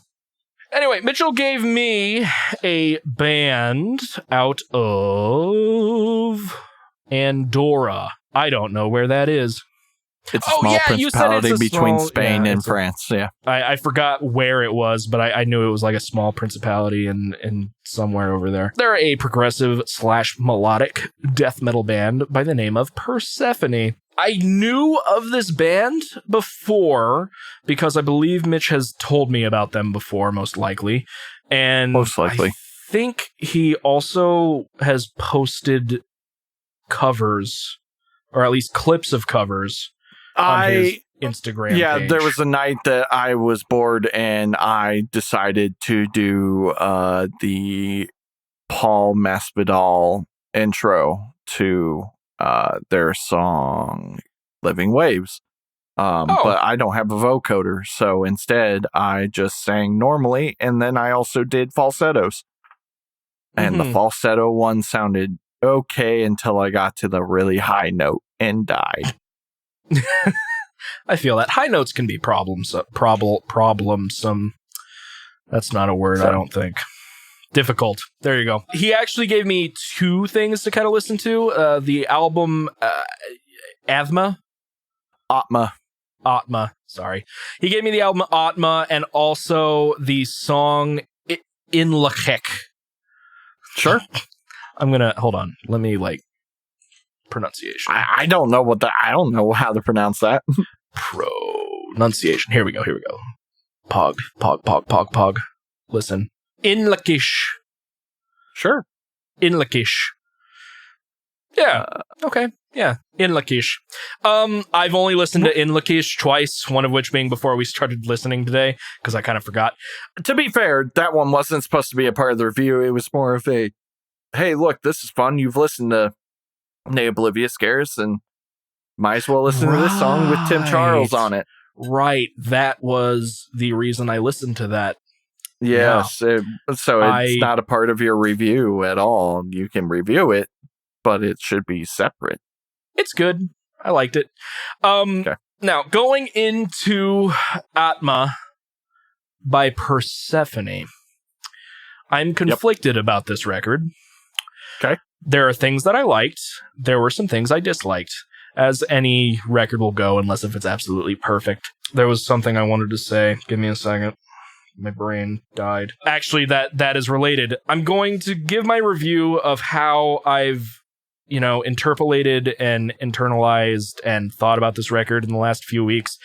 Anyway, Mitchell gave me a band out of Andorra. I don't know where that is. It's a small principality between Spain and France. Yeah, I forgot where it was, but I knew it was like a small principality in somewhere over there. They're a progressive / melodic death metal band by the name of Persefone. I knew of this band before because I believe Mitch has told me about them before, most likely. And most likely. I think he also has posted covers, or at least clips of covers, on his Instagram page. There was a night that I was bored and I decided to do the Paul Masvidal intro to their song Living Waves. But I don't have a vocoder, so instead I just sang normally, and then I also did falsettos. And the falsetto one sounded okay until I got to the really high note and died. I feel that high notes can be problemsome. That's not a word, I don't think. Difficult. There you go. He actually gave me 2 things to kind of listen to. The album Aathma. Sorry. He gave me the album Aathma and also the song In Lakek. Sure. I'm gonna hold on. Let me pronunciation. I don't know I don't know how to pronounce that. Pronunciation. Here we go. Pog. Listen. In Lakish. Sure. In Lakish. Yeah. Okay. Yeah. In Lakish. I've only listened to In Lakish twice, one of which being before we started listening today, because I kind of forgot. To be fair, that one wasn't supposed to be a part of the review. It was more of a, hey, look, this is fun. You've listened to Ne Oblivious Scares, and might as well listen to this song with Tim Charles on it. Right. That was the reason I listened to that. Yes. Yeah. It's not a part of your review at all. You can review it, but it should be separate. It's good. I liked it. Okay. Now, going into Aathma by Persefone, I'm conflicted about this record. Okay. There are things that I liked. There were some things I disliked, as any record will go, unless if it's absolutely perfect. There was something I wanted to say. Give me a second. My brain died. Actually, that is related. I'm going to give my review of how I've, interpolated and internalized and thought about this record in the last few weeks.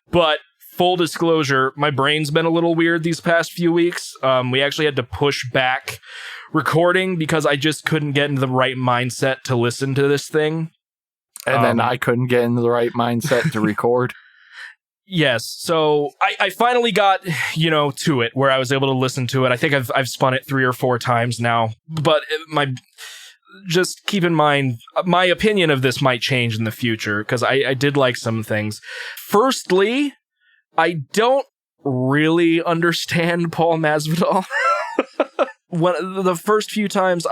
But full disclosure, my brain's been a little weird these past few weeks. We actually had to push back recording because I just couldn't get into the right mindset to listen to this thing. And then I couldn't get into the right mindset to record. Yes, so I finally got, to it where I was able to listen to it. I think I've spun it 3 or 4 times now, but just keep in mind, my opinion of this might change in the future because I did like some things. Firstly, I don't really understand Paul Masvidal. The first few times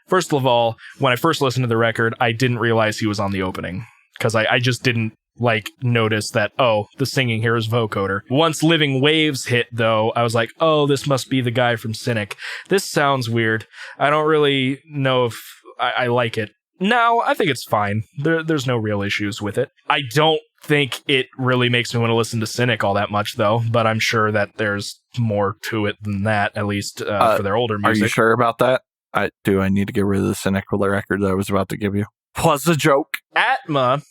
first of all, when I first listened to the record, I didn't realize he was on the opening because I just didn't notice that, the singing here is vocoder. Once Living Waves hit, though, I was like, this must be the guy from Cynic. This sounds weird. I don't really know if I like it. No, I think it's fine. There's no real issues with it. I don't think it really makes me want to listen to Cynic all that much, though, but I'm sure that there's more to it than that, at least for their older music. Are you sure about that? Do I need to get rid of the Cynic record that I was about to give you? Was a joke. Aathma.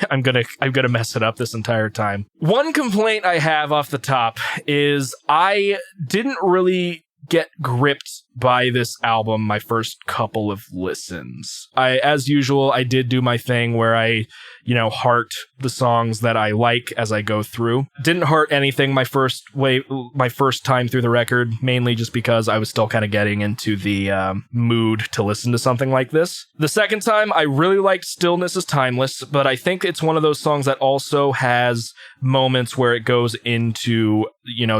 I'm gonna mess it up this entire time. One complaint I have off the top is I didn't really get gripped by this album my first couple of listens. As usual, I did do my thing where I, heart the songs that I like as I go through. Didn't heart anything my first time through the record, mainly just because I was still kind of getting into the mood to listen to something like this. The second time, I really liked Stillness is Timeless, but I think it's one of those songs that also has moments where it goes into,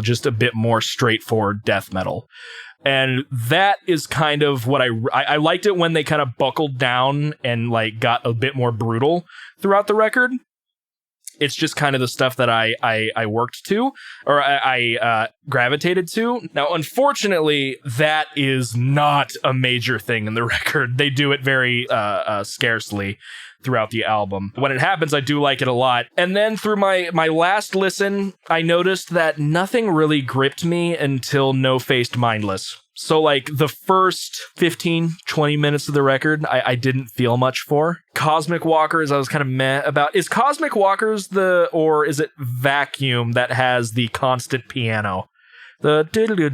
just a bit more straightforward death metal. And that is kind of what I liked it when they kind of buckled down and like got a bit more brutal throughout the record. It's just kind of the stuff that I worked to, or I gravitated to. Now, unfortunately, that is not a major thing in the record. They do it very scarcely throughout the album. When it happens, I do like it a lot. And then through my last listen, I noticed that nothing really gripped me until No Faced Mindless. So like the first 15, 20 minutes of the record, I didn't feel much for. Cosmic Walkers, I was kind of meh about. Is Cosmic Walkers or is it Vacuum that has the constant piano? Actually,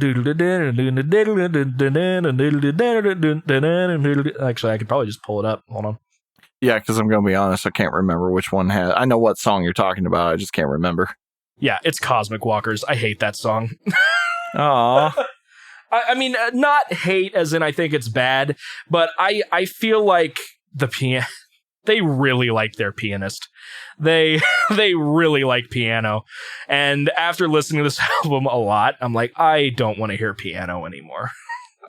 I could probably just pull it up. Hold on. Yeah, because I'm going to be honest, I can't remember which one has. I know what song you're talking about. I just can't remember. Yeah, it's Cosmic Walkers. I hate that song. Aw. I mean, not hate as in I think it's bad, but I feel like they really like their pianist. They really like piano. And after listening to this album a lot, I'm like, I don't want to hear piano anymore.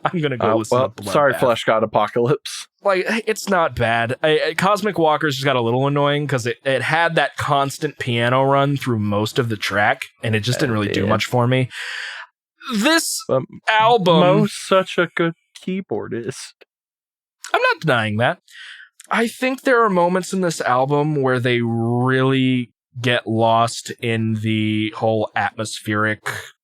I'm going to go listen to Bloodbath. Sorry, Flesh God Apocalypse. Like, it's not bad. Cosmic Walkers just got a little annoying because it had that constant piano run through most of the track, and it just didn't really do much for me. This album... Mo's such a good keyboardist. I'm not denying that. I think there are moments in this album where they really get lost in the whole atmospheric...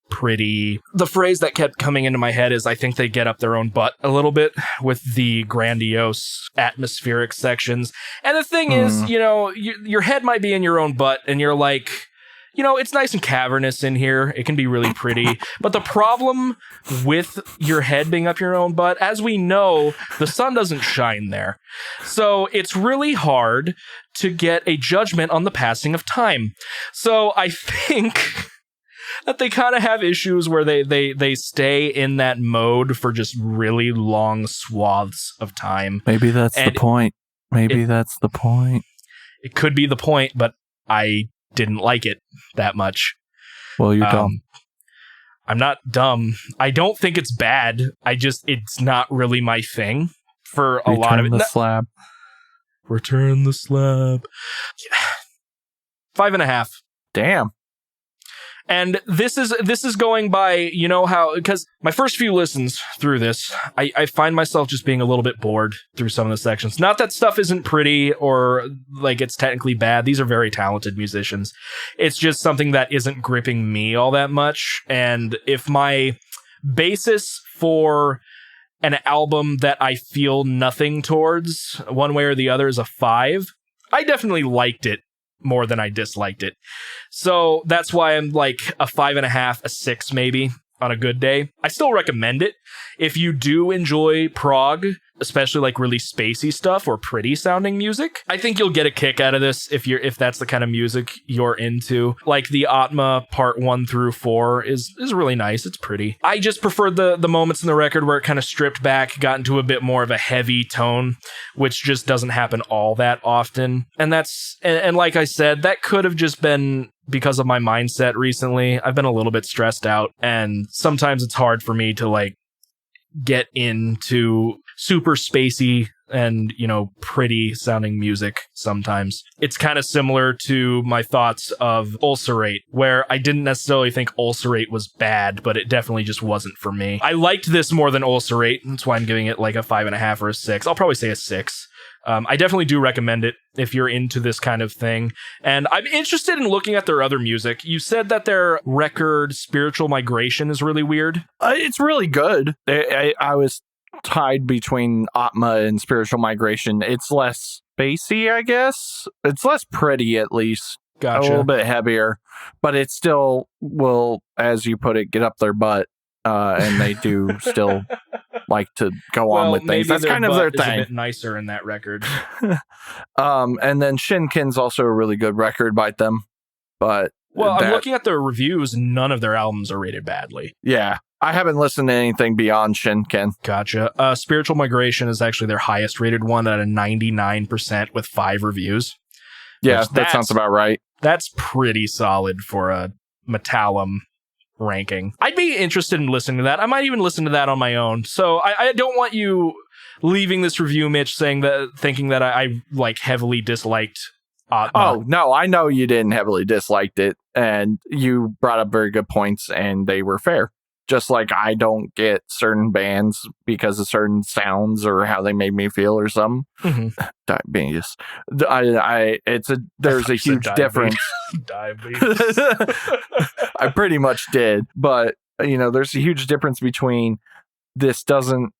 pretty. The phrase that kept coming into my head is I think they get up their own butt a little bit with the grandiose atmospheric sections. And the thing is, your head might be in your own butt and you're like, it's nice and cavernous in here. It can be really pretty. But the problem with your head being up your own butt, as we know, the sun doesn't shine there. So it's really hard to get a judgment on the passing of time. So I think... that they kind of have issues where they stay in that mode for just really long swaths of time. Maybe that's the point. That's the point. It could be the point, but I didn't like it that much. Well, you're dumb. I'm not dumb. I don't think it's bad. It's not really my thing for a lot of it. Return the slab. Return the slab. 5.5. Damn. And this is going by, how, because my first few listens through this, I find myself just being a little bit bored through some of the sections. Not that stuff isn't pretty or like it's technically bad. These are very talented musicians. It's just something that isn't gripping me all that much. And if my basis for an album that I feel nothing towards one way or the other is a 5, I definitely liked it more than I disliked it. So that's why I'm like a 5.5, a 6 maybe on a good day. I still recommend it. If you do enjoy prog, especially like really spacey stuff or pretty sounding music, I think you'll get a kick out of this if that's the kind of music you're into. Like the Aathma part 1 through 4 is really nice. It's pretty. I just preferred the moments in the record where it kind of stripped back, got into a bit more of a heavy tone, which just doesn't happen all that often. And and like I said, that could have just been because of my mindset recently. I've been a little bit stressed out, and sometimes it's hard for me to like get into super spacey and, pretty sounding music sometimes. It's kind of similar to my thoughts of Ulcerate, where I didn't necessarily think Ulcerate was bad, but it definitely just wasn't for me. I liked this more than Ulcerate. That's why I'm giving it like a 5.5 or a 6. I'll probably say a 6. I definitely do recommend it if you're into this kind of thing. And I'm interested in looking at their other music. You said that their record, Spiritual Migration, is really weird. It's really good. I was tied between Aathma and Spiritual Migration. It's less spacey, I guess. It's less pretty, at least. Gotcha. A little bit heavier. But it still will, as you put it, get up their butt. and they do still like to go on with things. That's kind of their thing. A bit nicer in that record. And then Shinken's also a really good record by them. But I'm looking at their reviews. None of their albums are rated badly. Yeah. I haven't listened to anything beyond Shinken. Gotcha. Spiritual Migration is actually their highest rated one at a 99% with 5 reviews. Yeah, that sounds about right. That's pretty solid for a Metallum ranking. I'd be interested in listening to that. I might even listen to that on my own. So I don't want you leaving this review, Mitch, thinking that I like heavily disliked Aathma. Oh, no, I know you didn't heavily disliked it, and you brought up very good points, and they were fair. Just like I don't get certain bands because of certain sounds or how they made me feel or something. Mm-hmm. Diabetes. There's a huge difference. Diabetes. I pretty much did, but there's a huge difference between this doesn't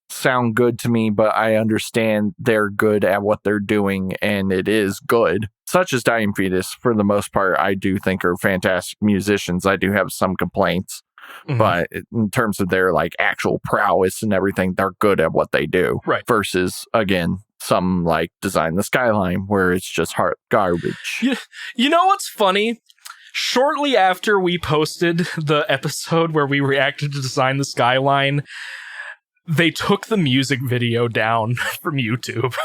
sound good to me, but I understand they're good at what they're doing, and it is good. Such as Dying Fetus, for the most part, I do think are fantastic musicians. I do have some complaints. Mm-hmm. But in terms of their like actual prowess and everything, they're good at what they do. Right. Versus, again, some like Design the Skyline, where it's just hard garbage. You know what's funny? Shortly after we posted the episode where we reacted to Design the Skyline, they took the music video down from YouTube.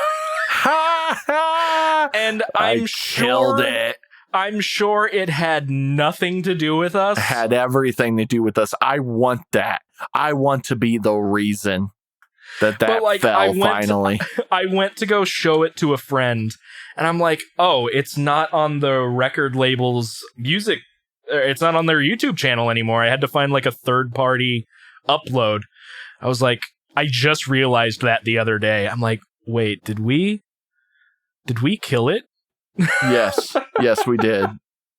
And I'm sure it. I'm sure it had nothing to do with us. It had everything to do with us. I want that. I want to be the reason that fell finally. I went to go show it to a friend, and I'm like, oh, it's not on the record label's music. It's not on their YouTube channel anymore. I had to find like a third-party upload. I was like, I just realized that the other day. I'm like, wait, did we kill it? Yes, we did.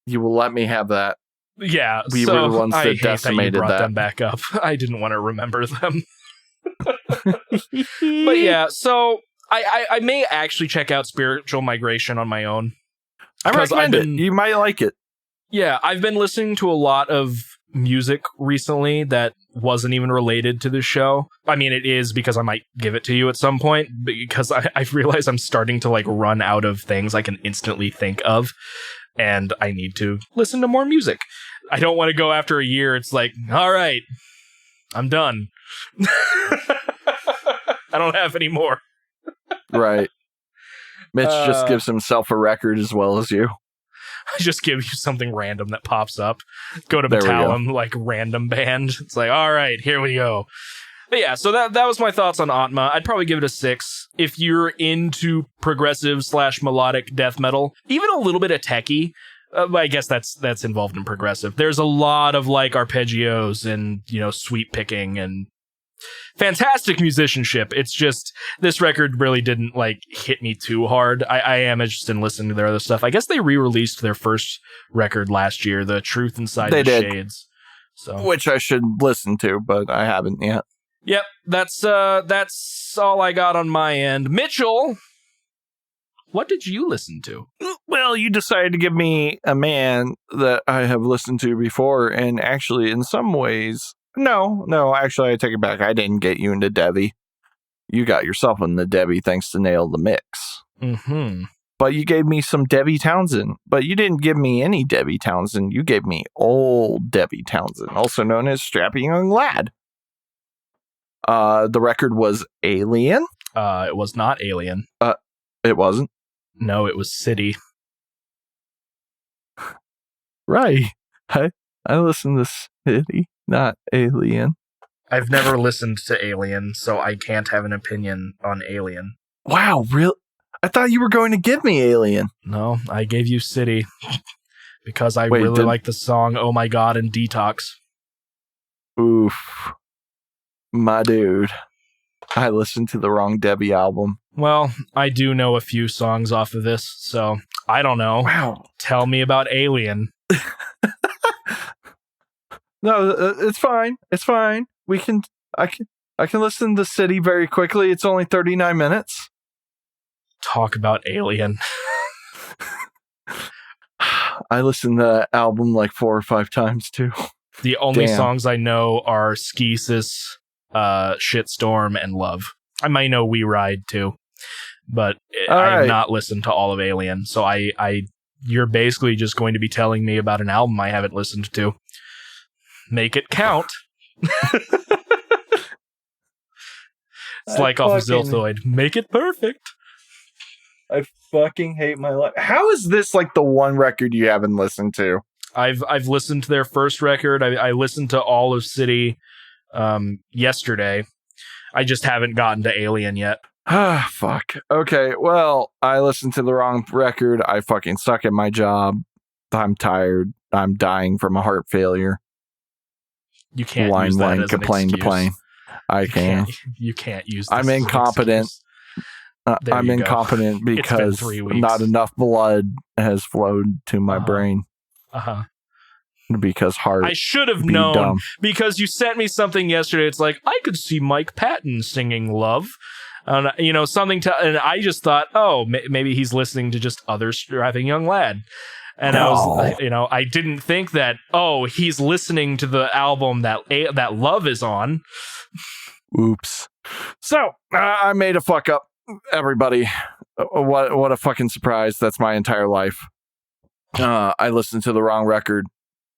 You will let me have that. Yeah, we were the ones that decimated that. You brought them back up. I didn't want to remember them. But yeah, so I may actually check out Spiritual Migration on my own. I recommend it. You might like it. Yeah, I've been listening to a lot of music recently that wasn't even related to the show. I mean, it is because I might give it to you at some point, because I realize I'm starting to like run out of things I can instantly think of, and I need to listen to more music. I don't want to go after a year. It's like, all right, I'm done. I don't have any more. Right. Mitch just gives himself a record as well as you. I just give you something random that pops up. Go to Metallum, like random band. It's like, all right, here we go. But yeah, so that was my thoughts on Aathma. I'd probably give it a 6. If you're into progressive / melodic death metal, even a little bit of techie, I guess that's involved in progressive. There's a lot of like arpeggios and, sweep picking and fantastic musicianship. It's just this record really didn't like hit me too hard. I am interested in listening to their other stuff. I guess they re-released their first record last year, The Truth Inside the Shades. So, which I should listen to, but I haven't yet. Yep, that's all I got on my end. Mitchell, what did you listen to? Well, you decided to give me a man that I have listened to before, and actually, in some ways, no, actually, I take it back. I didn't get you into Debbie. You got yourself into Debbie thanks to Nail the Mix. Mm-hmm. But you gave me some Debbie Townsend. But you didn't give me any Debbie Townsend. You gave me old Debbie Townsend, also known as Strappy Young Lad. The record was Alien. It was not Alien. It wasn't? No, it was City. Right. I listened to City, not Alien. I've never listened to Alien, so I can't have an opinion on Alien. Wow, really? I thought you were going to give me Alien. No, I gave you City because I really like the song Oh My God and Detox. Oof. My dude. I listened to the wrong Debbie album. Well, I do know a few songs off of this, so I don't know. Wow. Tell me about Alien. No, it's fine. It's fine. I can listen to City very quickly. It's only 39 minutes. Talk about Alien. I listened to that album like 4 or 5 times too. The only songs I know are Skeesis, Shitstorm, and Love. I might know We Ride too, but I have not listened to all of Alien. So you're basically just going to be telling me about an album I haven't listened to. Make it count. It's like off of Zilthoid. Make it perfect. I fucking hate my life. How is this like the one record you haven't listened to? I've listened to their first record. I listened to all of City yesterday. I just haven't gotten to Alien yet. Ah, fuck. Okay, well, I listened to the wrong record. I fucking suck at my job. I'm tired. I'm dying from a heart failure. You can't use that as complain an to plane. I can. You can't use this. I'm incompetent. I'm incompetent because not enough blood has flowed to my brain. Because heart. I should have known because you sent me something yesterday. It's like, I could see Mike Patton singing Love. Something to, and I just thought, maybe he's listening to just Other Strapping Young Lad. And I was, I didn't think that, he's listening to the album that Love is on. Oops. So, I made a fuck up, everybody. What a fucking surprise. That's my entire life. I listened to the wrong record,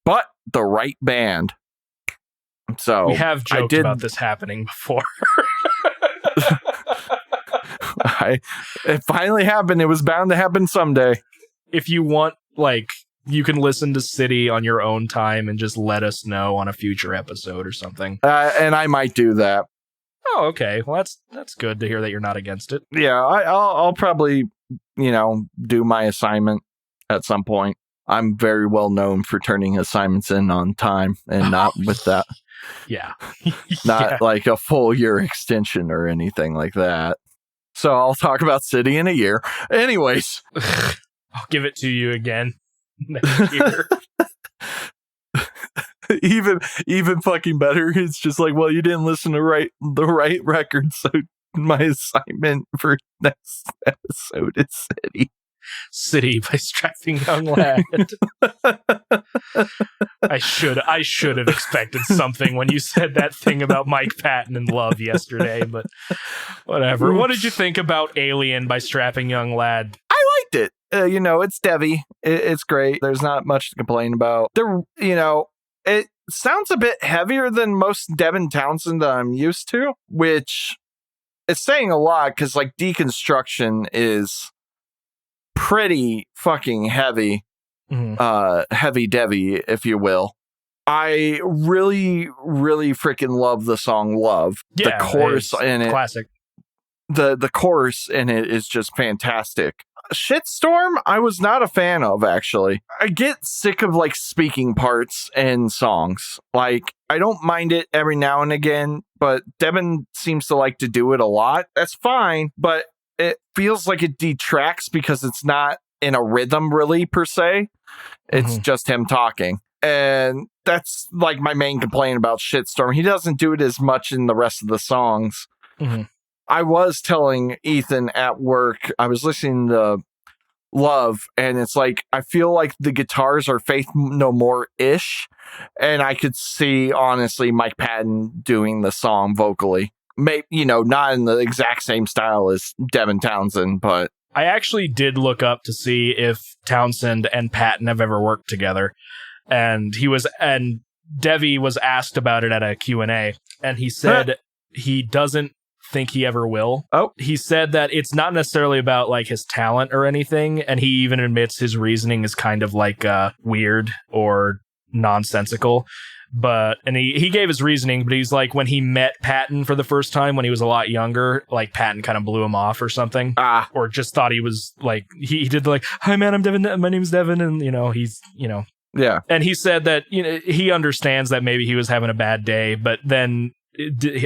but the right band. So we have joked about this happening before. It finally happened. It was bound to happen someday. If you want, you can listen to City on your own time and just let us know on a future episode or something. And I might do that. Oh, okay. Well, that's good to hear that you're not against it. Yeah, I'll probably, do my assignment at some point. I'm very well known for turning assignments in on time and not with that. Yeah. Not like a full year extension or anything like that. So I'll talk about City in a year. Anyways. I'll give it to you again next year. even fucking better. It's just like, well, you didn't listen to the right record, so my assignment for next episode is City by Strapping Young Lad. I should have expected something when you said that thing about Mike Patton and Love yesterday, but whatever. What did you think about Alien by Strapping Young Lad? I liked it. It's Devi. It's great. There's not much to complain about. It sounds a bit heavier than most Devin Townsend that I'm used to, which is saying a lot because Deconstruction is pretty fucking heavy, heavy Devi, if you will. I really, really freaking love the song Love. Yeah, the chorus in it, classic. The chorus in it is just fantastic. Shitstorm, I was not a fan of, actually. I get sick of speaking parts in songs. I don't mind it every now and again, but Devin seems to like to do it a lot. That's fine, but it feels like it detracts because it's not in a rhythm really per se. It's just him talking. And that's my main complaint about Shitstorm. He doesn't do it as much in the rest of the songs. I was telling Ethan at work, I was listening to Love, and it's I feel like the guitars are Faith No More-ish. And I could see, honestly, Mike Patton doing the song vocally. Maybe, not in the exact same style as Devin Townsend, but I actually did look up to see if Townsend and Patton have ever worked together, and Devi was asked about it at a Q&A, and he said he doesn't think he ever will. He said that it's not necessarily about his talent or anything, and he even admits his reasoning is kind of weird or nonsensical. And he gave his reasoning, but he's when he met Patton for the first time when he was a lot younger, Patton kind of blew him off or something, or just thought he was he did hi man, I'm Devin, my name's Devin, and he's yeah. And he said that he understands that maybe he was having a bad day, but then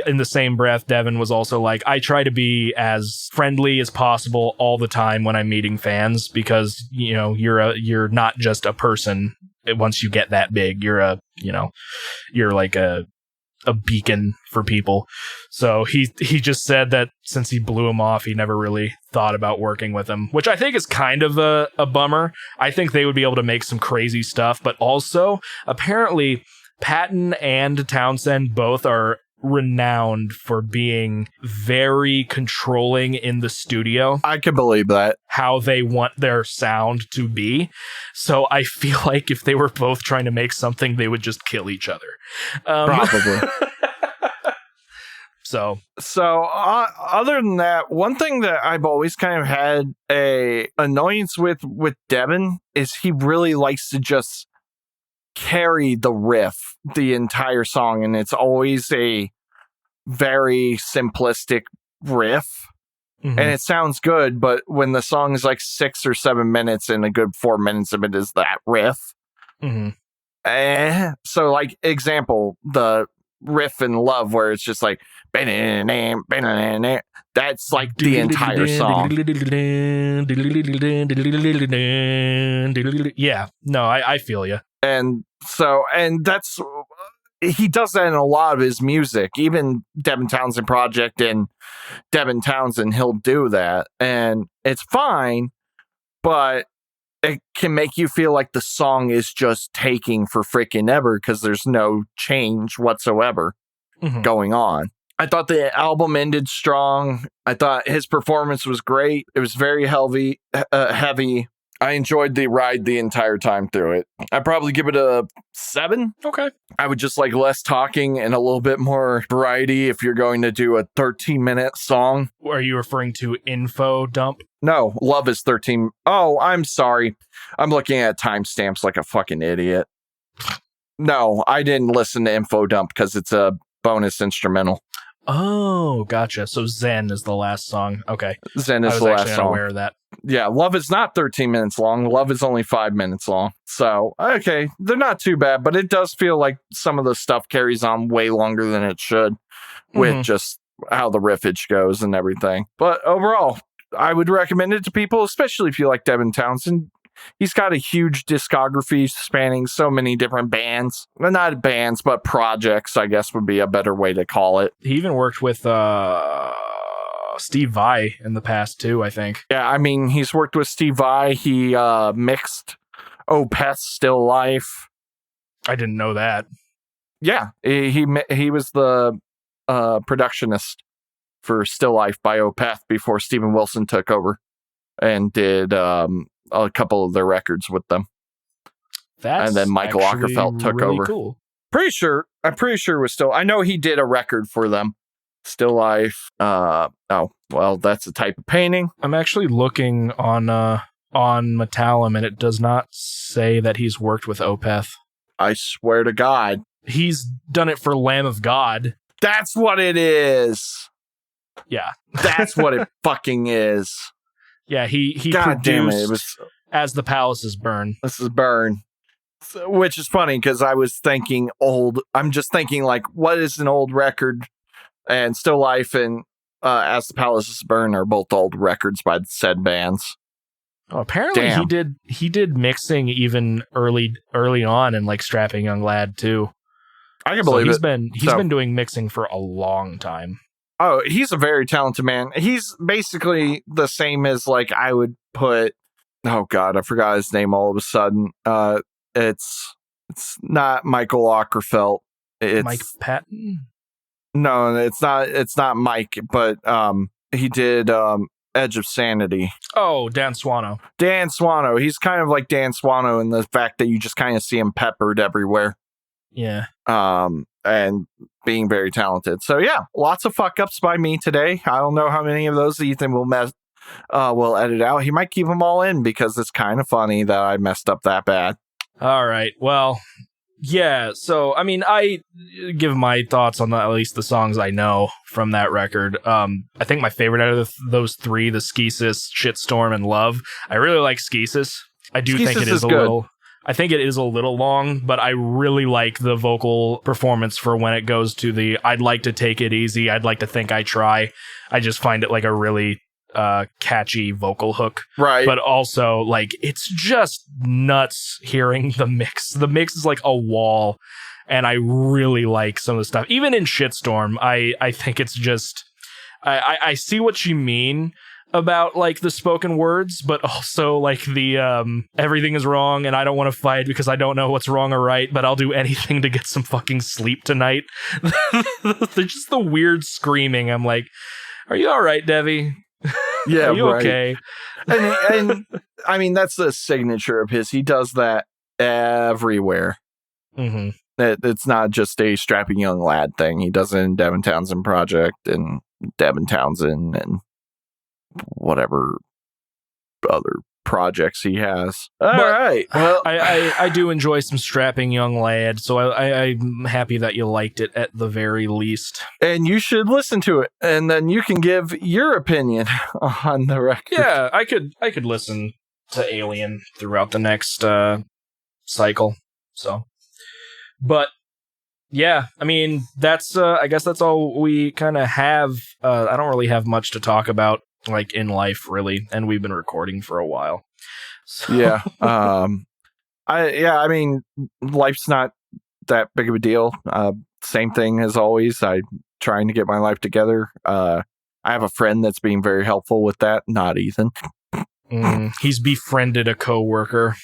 in the same breath, Devin was also I try to be as friendly as possible all the time when I'm meeting fans, because you're not just a person. Once you get that big, you're a beacon for people. So he just said that since he blew him off, he never really thought about working with him, which I think is kind of a bummer. I think they would be able to make some crazy stuff, but also apparently Patton and Townsend both are renowned for being very controlling in the studio. I can believe that. How they want their sound to be. So I feel like if they were both trying to make something, they would just kill each other. Probably. So other than that, one thing that I've always kind of had a annoyance with Devin is he really likes to just carry the riff the entire song, and it's always a very simplistic riff, and it sounds good, but when the song is like 6 or 7 minutes and a good 4 minutes of it is that riff, so like example, the riff in Love where it's just like that's like the entire song. Yeah, no, I feel you. And that's, he does that in a lot of his music. Even Devin Townsend Project and Devin Townsend, he'll do that. And it's fine, but it can make you feel like the song is just taking for freaking ever because there's no change whatsoever going on. I thought the album ended strong. I thought his performance was great. It was very heavy. I enjoyed the ride the entire time through it. I'd probably give it a 7. Okay. I would just like less talking and a little bit more variety if you're going to do a 13-minute song. Are you referring to Info Dump? No, Love is 13. Oh, I'm sorry. I'm looking at timestamps like a fucking idiot. No, I didn't listen to Info Dump because it's a bonus instrumental. Oh, gotcha. So Zen is the last song. Okay. Zen is the last song. I was aware of that. Yeah, Love is not 13 minutes long. Love is only 5 minutes long. So, okay, they're not too bad, but it does feel like some of the stuff carries on way longer than it should with just how the riffage goes and everything. But overall, I would recommend it to people, especially if you like Devin Townsend. He's got a huge discography spanning so many different bands. Well, not bands, but projects, I guess would be a better way to call it. He even worked with Steve Vai in the past, too, I think. Yeah, I mean, he's worked with Steve Vai. He mixed Opeth's Still Life. I didn't know that. Yeah, he was the productionist for Still Life by Opeth before Steven Wilson took over and did a couple of their records with them. And then Mikael Akerfeldt took really over. Cool. I'm pretty sure it was still. I know he did a record for them. Still Life. Oh, well, that's a type of painting. I'm actually looking on Metallum, and it does not say that he's worked with Opeth. I swear to God. He's done it for Lamb of God. That's what it is. Yeah. That's what it fucking is. Yeah, he God produced damn it. It was, As the Palaces Burn. This is Burn. So, which is funny because I was thinking old. I'm just thinking like, what is an old record? And Still Life and As the Palaces Burn are both old records by the said bands. Oh, apparently he did mixing even early on in like Strapping Young Lad too. I can believe he's been doing mixing for a long time. Oh, he's a very talented man. He's basically the same as like I would put. Oh God, I forgot his name all of a sudden. It's not Mikael Akerfeldt. It's Mike Patton. No, it's not. It's not Mike, but he did Edge of Sanity. Oh, Dan Swano. Dan Swano. He's kind of like Dan Swano in the fact that you just kind of see him peppered everywhere. Yeah. And being very talented. So yeah, lots of fuck ups by me today. I don't know how many of those Ethan will edit out. He might keep them all in because it's kind of funny that I messed up that bad. All right. Well, yeah. So I mean, I give my thoughts on at least the songs I know from that record. I think my favorite out of those three, the Skeesis, Shitstorm, and Love. I really like Skeesis. I do think it is a little. I think it is a little long, but I really like the vocal performance for when it goes to the I'd like to take it easy. I'd like to think I try. I just find it like a really catchy vocal hook. Right. But also, like, it's just nuts hearing the mix. The mix is like a wall, and I really like some of the stuff. Even in Shitstorm, I think it's just... I see what you mean. about like the spoken words, but also like the everything is wrong and I don't want to fight because I don't know what's wrong or right, but I'll do anything to get some fucking sleep tonight. Just the weird screaming. I'm like, are you all right, Devi? Yeah, are you right. okay? And I mean, that's the signature of his. He does that everywhere. Mm-hmm. It's not just a strapping young lad thing. He does it in Devin Townsend Project and Devin Townsend and whatever other projects he has. All right. Well, I do enjoy some strapping young lad, so I'm happy that you liked it at the very least. And you should listen to it, and then you can give your opinion on the record. Yeah, I could listen to Alien throughout the next cycle. So, but yeah, I mean that's I guess that's all we kind of have. I don't really have much to talk about like in life really, and we've been recording for a while. So. Yeah. I mean, life's not that big of a deal. Same thing as always. I'm trying to get my life together. I have a friend that's being very helpful with that. Not Ethan. He's befriended a coworker.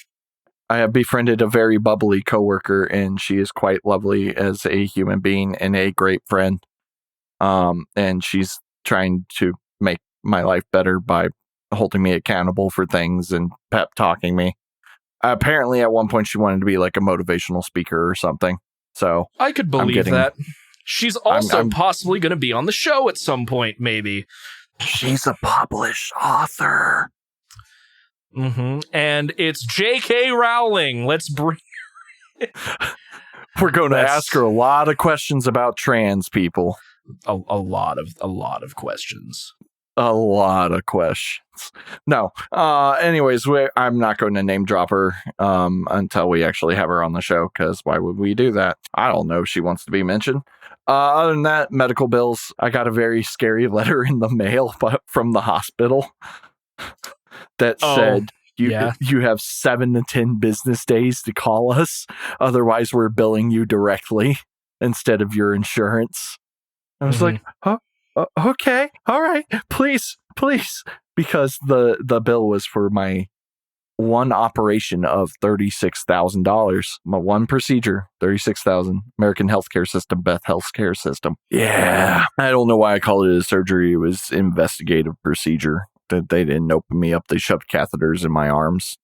I have befriended a very bubbly coworker, and she is quite lovely as a human being and a great friend. And she's trying to make my life better by holding me accountable for things and pep talking me. Apparently, at one point, she wanted to be like a motivational speaker or something. So I could believe that. She's also possibly going to be on the show at some point, maybe. She's a published author. Mm-hmm. And it's J.K. Rowling. Let's bring. We're going to ask her a lot of questions about trans people. A lot of questions. A lot of questions. No. Anyways, I'm not going to name drop her until we actually have her on the show, because why would we do that? I don't know if she wants to be mentioned. Other than that, medical bills. I got a very scary letter in the mail from the hospital that said, you have 7 to 10 business days to call us. Otherwise, we're billing you directly instead of your insurance. I was like, huh? Okay, all right, please, because the bill was for my one operation of $36,000, my one procedure, $36,000. American healthcare system, Beth healthcare system. Yeah, I don't know why I called it a surgery. It was investigative procedure. That they didn't open me up. They shoved catheters in my arms.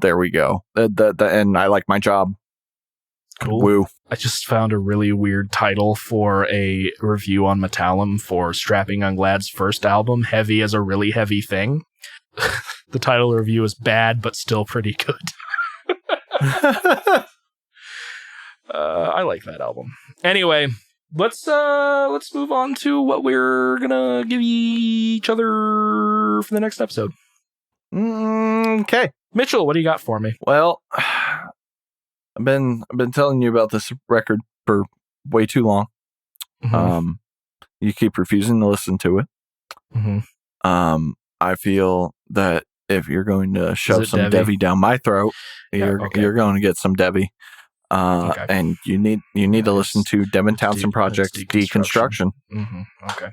There we go. And I like my job. Cool. Woo. I just found a really weird title for a review on Metallum for Strapping Young Lad's first album, Heavy as a Really Heavy Thing. The title of the review is bad, but still pretty good. I like that album. Anyway, let's move on to what we're gonna give each other for the next episode. Okay. Mitchell, what do you got for me? Well, I've been telling you about this record for way too long. Mm-hmm. You keep refusing to listen to it. Mm-hmm. I feel that if you're going to shove some Devi down my throat, you're going to get some Devi. Okay. And you need to listen to Devin Townsend Project's Deconstruction. Mm-hmm. Okay.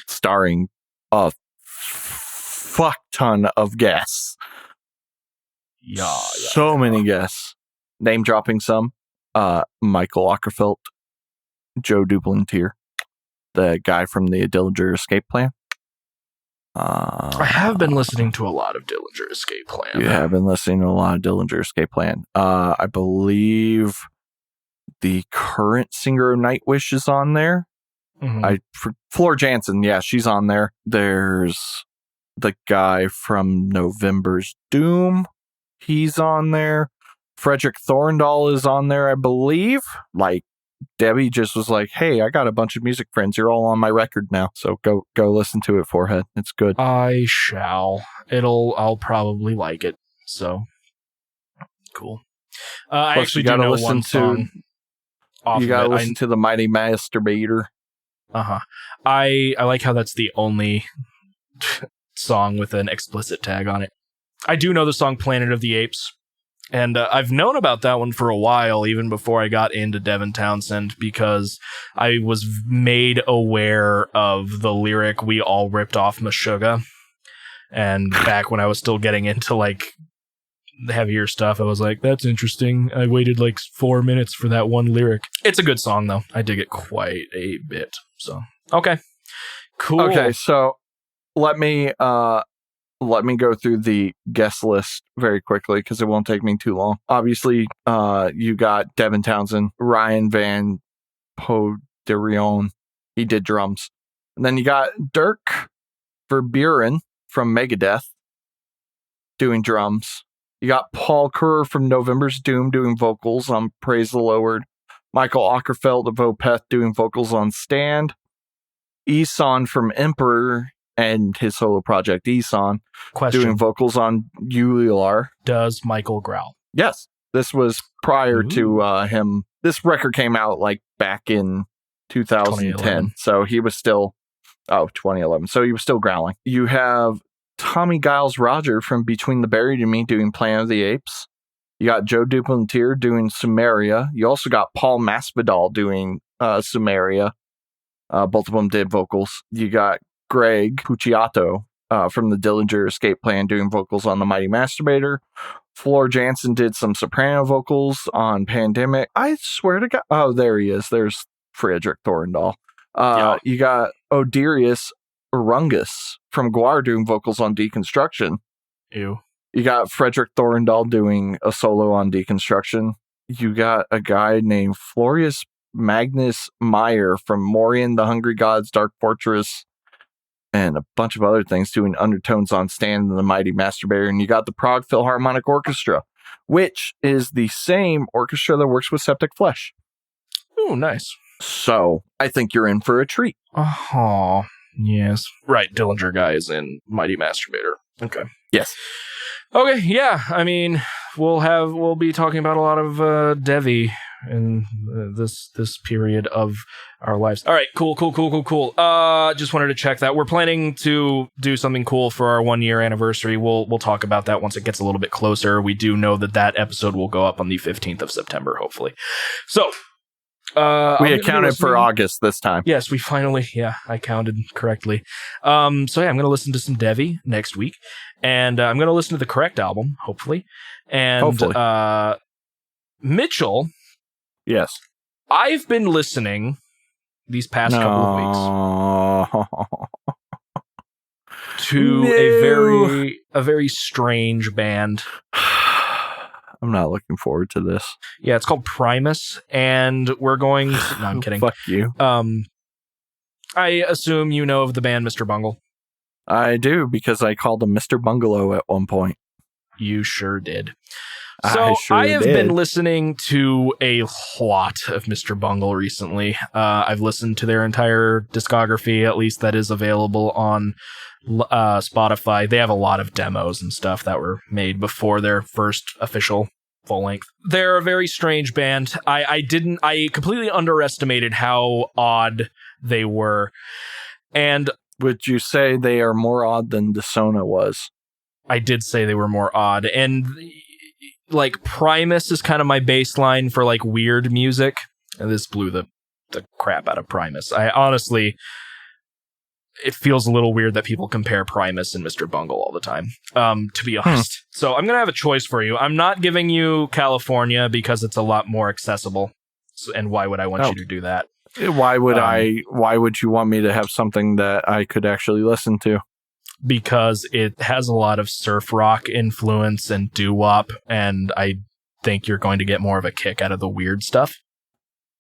Starring a fuck ton of guests. So many guests. Name dropping some. Mikael Akerfeldt, Joe Duplantier, the guy from the Dillinger Escape Plan. I have been listening to a lot of Dillinger Escape Plan. You have been listening to a lot of Dillinger Escape Plan. I believe the current singer of Nightwish is on there. Mm-hmm. Floor Jansen, yeah, she's on there. There's the guy from November's Doom. He's on there. Frederick Thorndal is on there, I believe. Like, Debbie just was like, hey, I got a bunch of music friends. You're all on my record now. So go listen to it, Forehead. It's good. I shall. I'll probably like it. So, cool. I actually do know one song. You gotta listen to The Mighty Masturbator. Uh-huh. I like how that's the only song with an explicit tag on it. I do know the song Planet of the Apes. And I've known about that one for a while, even before I got into Devin Townsend, because I was made aware of the lyric, "We all ripped off Meshuggah." And back when I was still getting into like the heavier stuff, I was like, that's interesting. I waited like 4 minutes for that one lyric. It's a good song though. I dig it quite a bit. So, okay. Cool. Okay, so let me go through the guest list very quickly because it won't take me too long. Obviously, you got Devin Townsend, Ryan Van Poderion. He did drums. And then you got Dirk Verburen from Megadeth doing drums. You got Paul Kerr from November's Doom doing vocals on Praise the Lord. Mikael Akerfeldt of Opeth doing vocals on Stand. Eson from Emperor and his solo project Eson doing vocals on Ular. Does Michael growl? Yes. This was prior to him. This record came out like back in 2010. So he was still 2011. So he was still growling. You have Tommy Giles Roger from Between the Buried and Me doing Planet of the Apes. You got Joe Duplantier doing Sumeria. You also got Paul Masvidal doing Sumeria. Both of them did vocals. You got Greg Puciato from the Dillinger Escape Plan doing vocals on The Mighty Masturbator. Floor Jansen did some soprano vocals on Pandemic. I swear to God. Oh, there he is. There's Frederick Thorndal. You got Odirius Rungus from Guar doing vocals on Deconstruction. Ew. You got Frederick Thorndal doing a solo on Deconstruction. You got a guy named Florius Magnus Meyer from Morian, The Hungry Gods, Dark Fortress, and a bunch of other things doing undertones on Stand and The Mighty Masturbator. And you got the Prague Philharmonic Orchestra, which is the same orchestra that works with Septic Flesh. Oh, nice. So I think you're in for a treat. Oh, yes. Right, Dillinger guy is in Mighty Masturbator. Okay. Yes. Okay, yeah. I mean, we'll be talking about a lot of Devi in this period of our lives. All right, cool. Just wanted to check that. We're planning to do something cool for our 1 year anniversary. We'll talk about that once it gets a little bit closer. We do know that episode will go up on the 15th of September, hopefully. So, we accounted for August this time. Yes, we finally, I counted correctly. I'm going to listen to some Devi next week, and I'm going to listen to the correct album, hopefully. And Mitchell. Yes. I've been listening these past couple of weeks to a very strange band. I'm not looking forward to this. Yeah, it's called Primus, and we're going... No, I'm kidding. Fuck you. I assume you know of the band Mr. Bungle. I do, because I called him Mr. Bungalow at one point. You sure did. So I have been listening to a lot of Mr. Bungle recently. I've listened to their entire discography, at least that is available on Spotify. They have a lot of demos and stuff that were made before their first official full length. They're a very strange band. I completely underestimated how odd they were. And would you say they are more odd than Desona was? I did say they were more odd. And like Primus is kind of my baseline for like weird music. And this blew the crap out of Primus. I honestly, it feels a little weird that people compare Primus and Mr. Bungle all the time, to be honest. So I'm going to have a choice for you. I'm not giving you California because it's a lot more accessible. And why would I want you to do that? Why would you want me to have something that I could actually listen to? Because it has a lot of surf rock influence and doo-wop, and I think you're going to get more of a kick out of the weird stuff.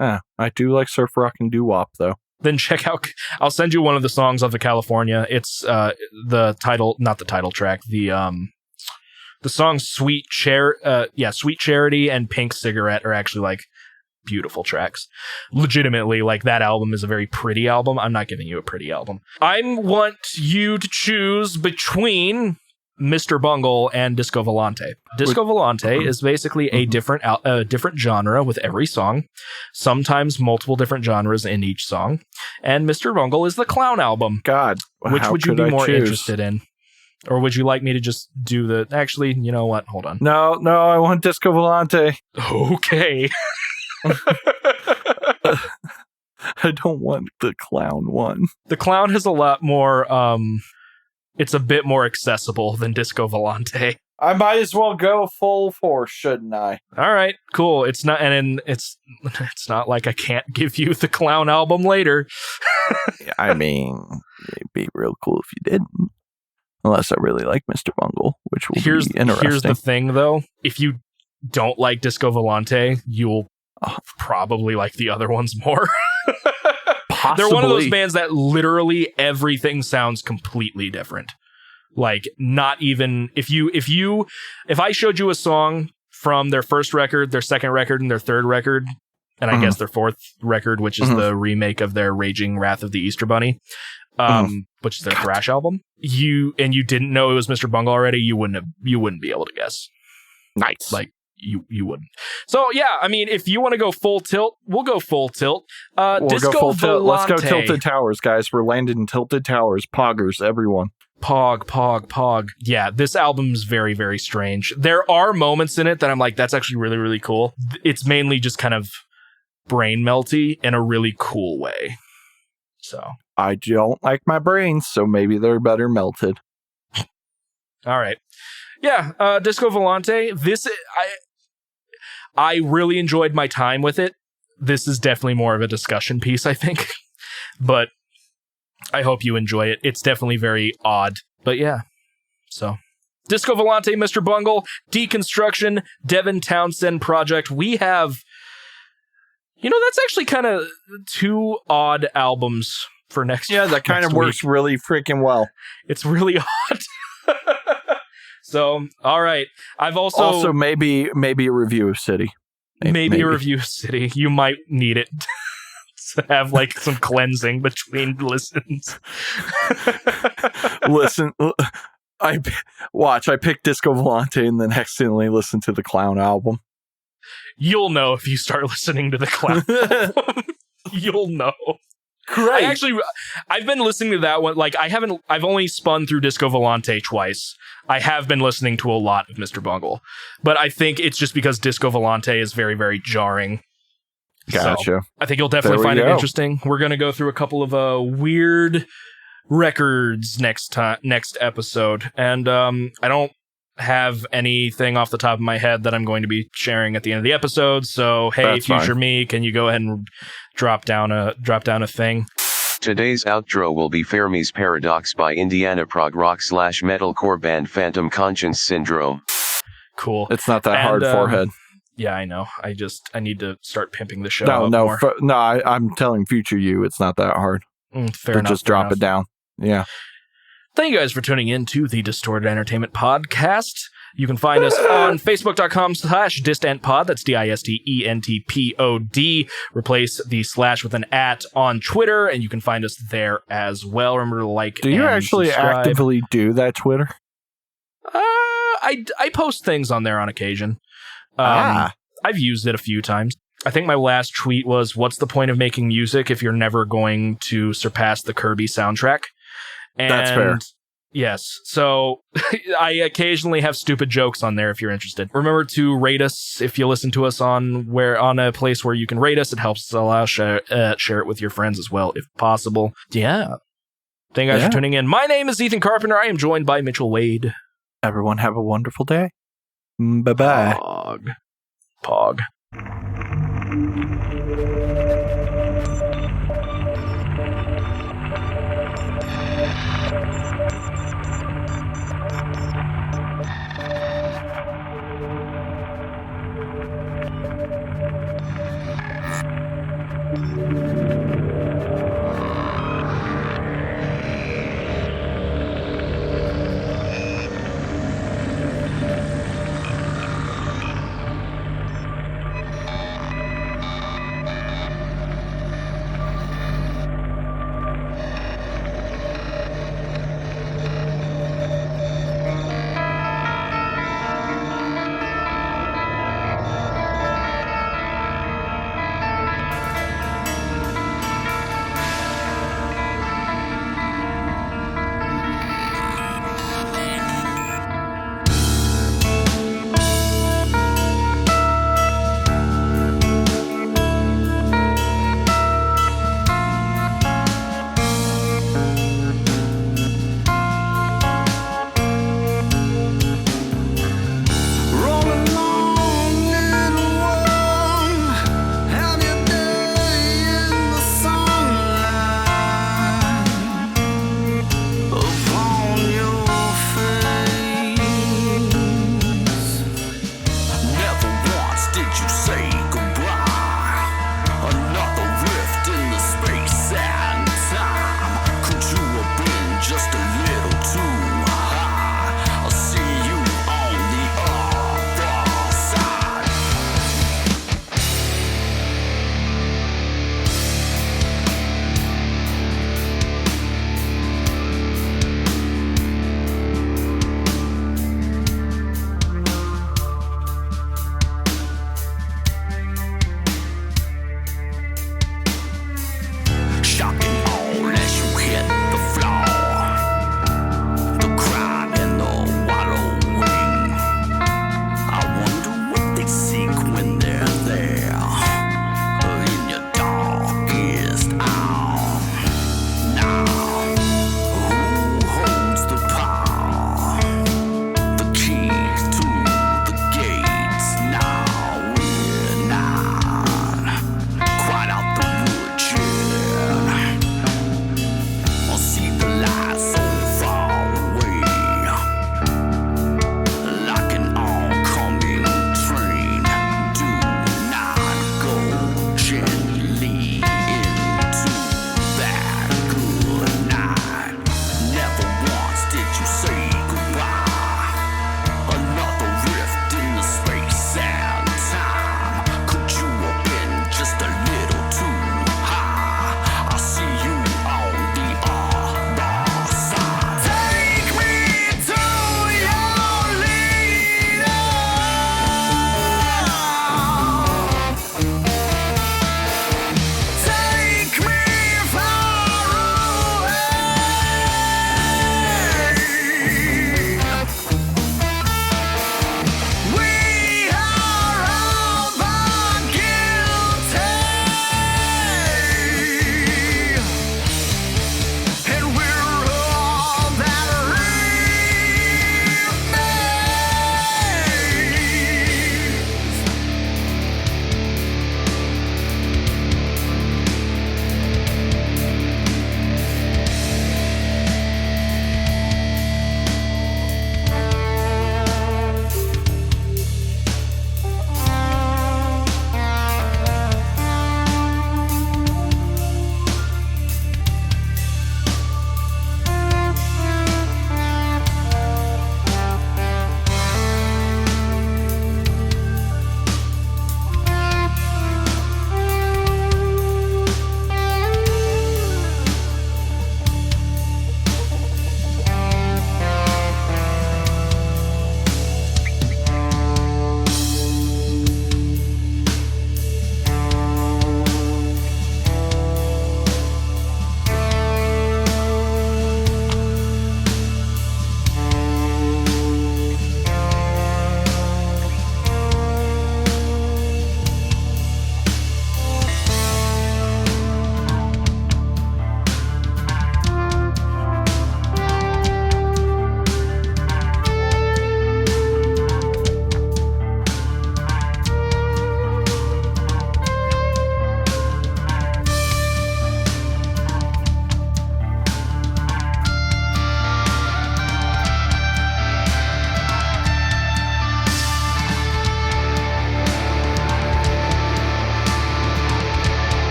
I do like surf rock and doo-wop, though. Then check out, I'll send you one of the songs of the California. It's not the title track, the song Sweet Charity and Pink Cigarette are actually like beautiful tracks. Legitimately, like that album is a very pretty album. I'm not giving you a pretty album. I want you to choose between Mr. Bungle and Disco Volante. Disco Volante is basically a different genre with every song, sometimes multiple different genres in each song. And Mr. Bungle is the clown album. God, which would you be more interested in? Or would you like me to just do the... Actually, you know what? Hold on. No, I want Disco Volante. Okay. I don't want the clown one. The clown has a lot more it's a bit more accessible than Disco Volante. I might as well go full force, shouldn't I? All right, cool. It's not, and it's not like I can't give you the Clown album later. I mean, it'd be real cool if you didn't. Unless I really like Mr. Bungle, which will be interesting. Here's the thing, though. If you don't like Disco Volante, you'll probably like the other ones more. Possibly. They're one of those bands that literally everything sounds completely different. Like, not even if I showed you a song from their first record, their second record, and their third record, and I guess their fourth record, which is the remake of their Raging Wrath of the Easter Bunny, which is their thrash album, you didn't know it was Mr. Bungle already, you wouldn't be able to guess. Nice. Like, you wouldn't. So yeah, I mean, if you want to go full tilt, we'll go full tilt. Disco go full tilt. Let's go Volante. Tilted Towers, guys. We're landing in Tilted Towers. Poggers, everyone. Pog. Yeah, this album's very, very strange. There are moments in it that I'm like, that's actually really, really cool. It's mainly just kind of brain melty in a really cool way. So I don't like my brains, so maybe they're better melted. All right. Yeah, Disco Volante. I really enjoyed my time with it. This is definitely more of a discussion piece, I think. But I hope you enjoy it. It's definitely very odd. But yeah. So, Disco Volante, Mr. Bungle, Deconstruction, Devin Townsend project. We have... that's actually kind of 2 odd albums for next Yeah, that kind of works really freaking well. It's really odd. So, all right. I've also maybe a review of City. Maybe a review of City. You might need it to have like some cleansing between listens. Listen, I picked Disco Volante and then accidentally listened to the Clown album. You'll know if you start listening to the Clown album. You'll know. Great. I've been listening to that one. Like, I've only spun through Disco Volante twice. I have been listening to a lot of Mr. Bungle, but I think it's just because Disco Volante is very, very jarring. Gotcha. So I think you'll definitely find it interesting. We're going to go through a couple of weird records next episode. And I don't have anything off the top of my head that I'm going to be sharing at the end of the episode. So, hey, That's future fine. me, can you go ahead and drop down a thing? Today's outro will be Fermi's Paradox by Indiana prog rock / metalcore band Phantom Conscience Syndrome. Cool. It's not that hard forehead. Yeah, I know. I need to start pimping the show No, I'm telling future you, it's not that hard. Fair enough. Just drop it down. Yeah. Thank you guys for tuning in to the Distorted Entertainment Podcast. You can find us on Facebook.com/distentpod. That's DISTENTPOD. Replace the / with an @ on Twitter, and you can find us there as well. Remember to like. Do you actually subscribe. actively do that Twitter? I post things on there on occasion. I've used it a few times. I think my last tweet was, "What's the point of making music if you're never going to surpass the Kirby soundtrack?" And that's fair. Yes. So I occasionally have stupid jokes on there if you're interested. Remember to rate us if you listen to us on a place where you can rate us. It helps us a lot. Share it with your friends as well if possible. Yeah. Thank you guys for tuning in. My name is Ethan Carpenter. I am joined by Mitchell Wade. Everyone have a wonderful day. Bye-bye. Pog.